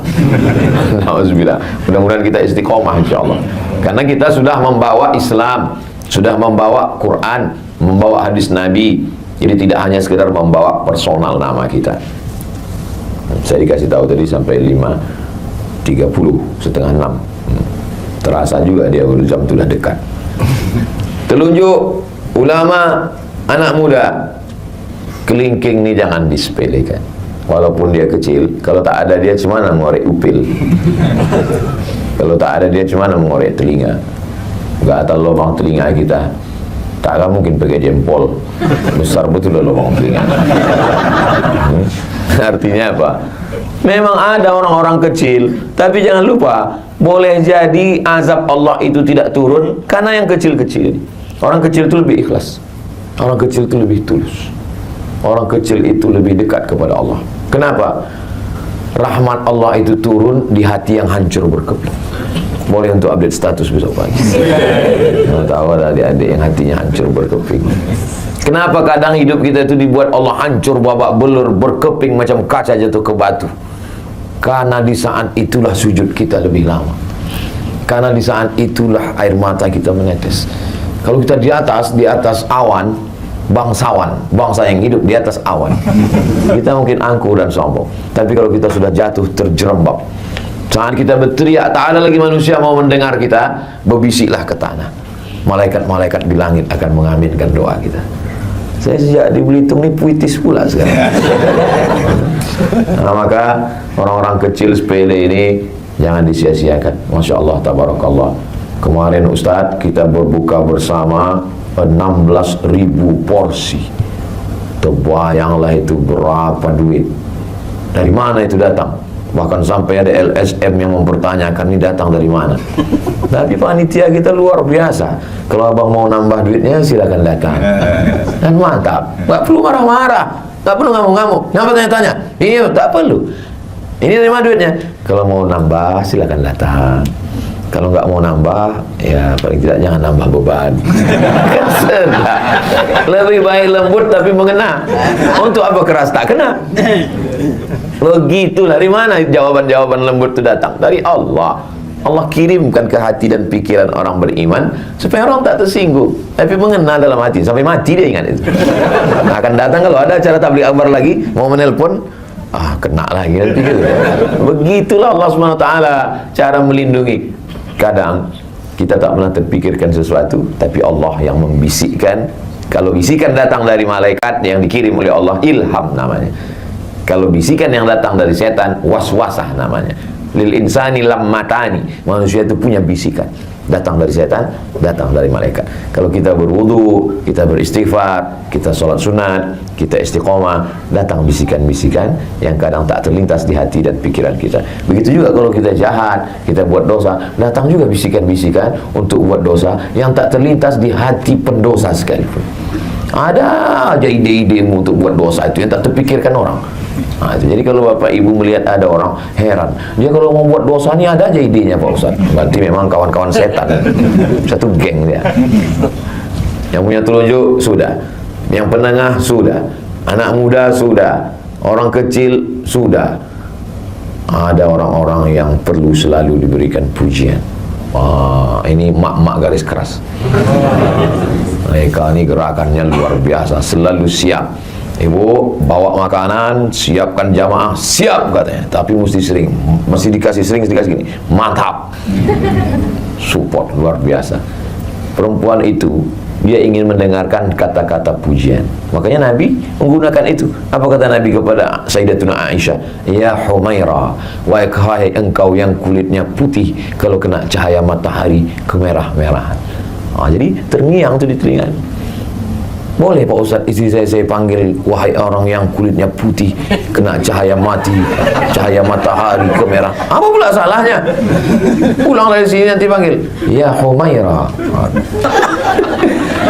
Alhamdulillah. Mudah-mudahan kita istiqomah insyaallah. Karena kita sudah membawa Islam, sudah membawa Quran, membawa hadis Nabi. Jadi tidak hanya sekedar membawa personal nama kita. Saya dikasih tahu tadi sampai 5.30, setengah 6. Terasa juga dia jam itu dah dekat. Telunjuk ulama, anak muda. Kelingking ni jangan disepelekan. Walaupun dia kecil, kalau tak ada dia cuma mengorek upil. Kalau tak ada dia cuma mengorek telinga. Gak tahu lubang telinga kita, tak akan mungkin pakai jempol. Besar betul lubang telinga. Artinya apa? Memang ada orang-orang kecil, tapi jangan lupa, boleh jadi azab Allah itu tidak turun karena yang kecil-kecil. Orang kecil itu lebih ikhlas, orang kecil itu lebih tulus, orang kecil itu lebih dekat kepada Allah. Kenapa? Rahmat Allah itu turun di hati yang hancur berkeping. Boleh untuk update status besok pagi. Tahu ada adik-adik yang hatinya hancur berkeping. Kenapa kadang hidup kita itu dibuat Allah hancur babak belur, berkeping macam kaca jatuh ke batu? Karena di saat itulah sujud kita lebih lama. Karena di saat itulah air mata kita menetes. Kalau kita di atas awan, bangsawan, bangsa yang hidup di atas awan, kita mungkin angkuh dan sombong. Tapi kalau kita sudah jatuh terjerembab, saat kita berteriak tak ada lagi manusia mau mendengar kita, berbisiklah ke tanah. malaikat-malaikat di langit akan mengaminkan doa kita. Saya sejak di Belitung ini puitis pula sekarang. Nah, maka orang-orang kecil sepele ini jangan disia-siakan. Masya Allah, tabarakallah. Kemarin Ustadz kita berbuka bersama 16.000 porsi. Terbayanglah itu berapa duit. Dari mana itu datang? Bahkan sampai ada LSM yang mempertanyakan ini datang dari mana. Tapi panitia kita luar biasa. Kalau abang mau nambah duitnya silakan datang. Dan mantap. Gak perlu marah-marah, gak perlu ngamuk-ngamuk. Kenapa tanya-tanya? Iya, tak perlu. Ini dari mana duitnya? Kalau mau nambah silakan datang. Kalau nggak mau nambah, ya paling tidak jangan nambah beban. Kan sedap. Lebih baik lembut tapi mengena. Untuk apa keras tak kena? Begitulah. Dari mana jawaban-jawaban lembut itu datang? Dari Allah. Allah kirimkan ke hati dan pikiran orang beriman supaya orang tak tersinggung, tapi mengena dalam hati sampai mati dia ingat itu. Akan datang kalau ada acara tabligh akbar lagi, mau menelpon, kena lagi nanti gitu. Begitulah Allah SWT cara melindungi. Kadang kita tak pernah terpikirkan sesuatu, tapi Allah yang membisikkan. Kalau bisikan datang dari malaikat yang dikirim oleh Allah, ilham namanya. Kalau bisikan yang datang dari setan, waswasah namanya. Lil insani lammatani, manusia itu punya bisikan. Datang dari setan, datang dari malaikat. Kalau kita berwudu, kita beristighfar, kita sholat sunat, kita istiqomah, datang bisikan-bisikan yang kadang tak terlintas di hati dan pikiran kita. Begitu juga kalau kita jahat, kita buat dosa, datang juga bisikan-bisikan untuk buat dosa yang tak terlintas di hati pendosa sekalipun. Ada aja ide-idemu untuk buat dosa itu yang tak terpikirkan orang. Jadi kalau Bapak Ibu melihat ada orang, heran, dia kalau mau buat dosa ini ada aja idenya Pak Ustaz. Berarti memang kawan-kawan setan. Satu geng dia. Yang punya telunjuk sudah, yang penengah sudah, anak muda sudah, orang kecil sudah. Ada orang-orang yang perlu selalu diberikan pujian. Wah, ini mak-mak garis keras. Mereka ini gerakannya luar biasa, selalu siap. Ibu bawa makanan, siapkan jamaah, siap katanya. Tapi mesti sering, mesti dikasih sering, dikasih gini. Mantap. Support luar biasa. Perempuan itu dia ingin mendengarkan kata-kata pujian. Makanya Nabi menggunakan itu. Apa kata Nabi kepada Sayyidatuna Aisyah? Ya Humaira, wahai engkau yang kulitnya putih, kalau kena cahaya matahari kemerah-merahan. Jadi terngiang itu di telinga. Boleh Pak Ustaz, istri saya panggil wahai orang yang kulitnya putih, kena cahaya mati, cahaya matahari kemerah. Apa pula salahnya? Pulang dari sini nanti panggil ya Humaira.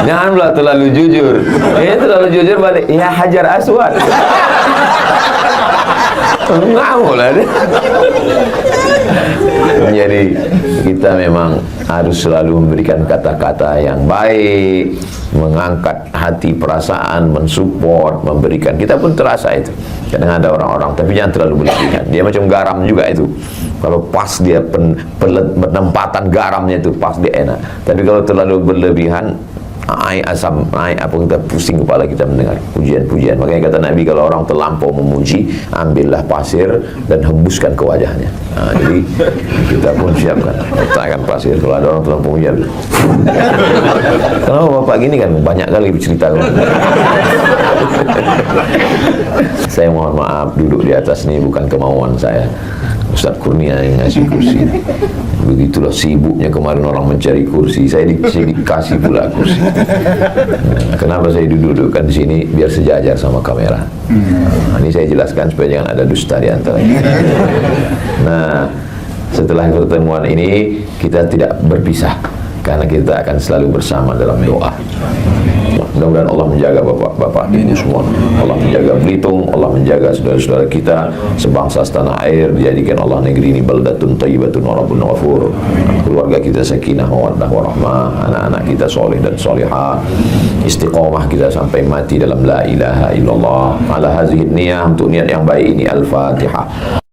Jangan pula terlalu jujur. Terlalu jujur balik ya Hajar Aswad. Ngamuk lah dia. Jadi kita memang harus selalu memberikan kata-kata yang baik, mengangkat hati, perasaan, mensupport, memberikan. Kita pun terasa itu. Kadang ada orang-orang, tapi jangan terlalu berlebihan. Dia macam garam juga itu. Kalau pas dia penempatan garamnya itu pas dia enak. Tapi kalau terlalu berlebihan, asam naik, apa kita pusing kepala kita mendengar pujian-pujian. Makanya kata Nabi, kalau orang terlampau memuji, ambillah pasir dan hembuskan ke wajahnya. Jadi kita pun siapkan, letakkan pasir. Kalau ada orang terlampau pujian, kenapa Bapak gini kan banyak kali bercerita. Saya mohon maaf, duduk di atas ini bukan kemauan saya. Ustaz Kurnia yang ngasih kursi. Begitulah sibuknya kemarin orang mencari kursi, saya dikasih pula kursi. Kenapa saya dudukkan di sini? Biar sejajar sama kamera. Ini saya jelaskan supaya jangan ada dusta di antara kita. Nah, setelah pertemuan ini kita tidak berpisah, karena kita akan selalu bersama dalam doa. Mudah-mudahan Allah menjaga bapak-bapak ini semua. Allah menjaga Belitung, Allah menjaga saudara-saudara kita sebangsa setanah air. Dijadikan Allah negeri ini baldatun thayyibatun wa rabbun ghafur. Keluarga kita sakinah mawaddah warahmah, anak-anak kita soleh dan solehah, istiqomah kita sampai mati dalam la ilaha illallah. Ala hazihi niyah, untuk niat yang baik ini. Al-Fatihah.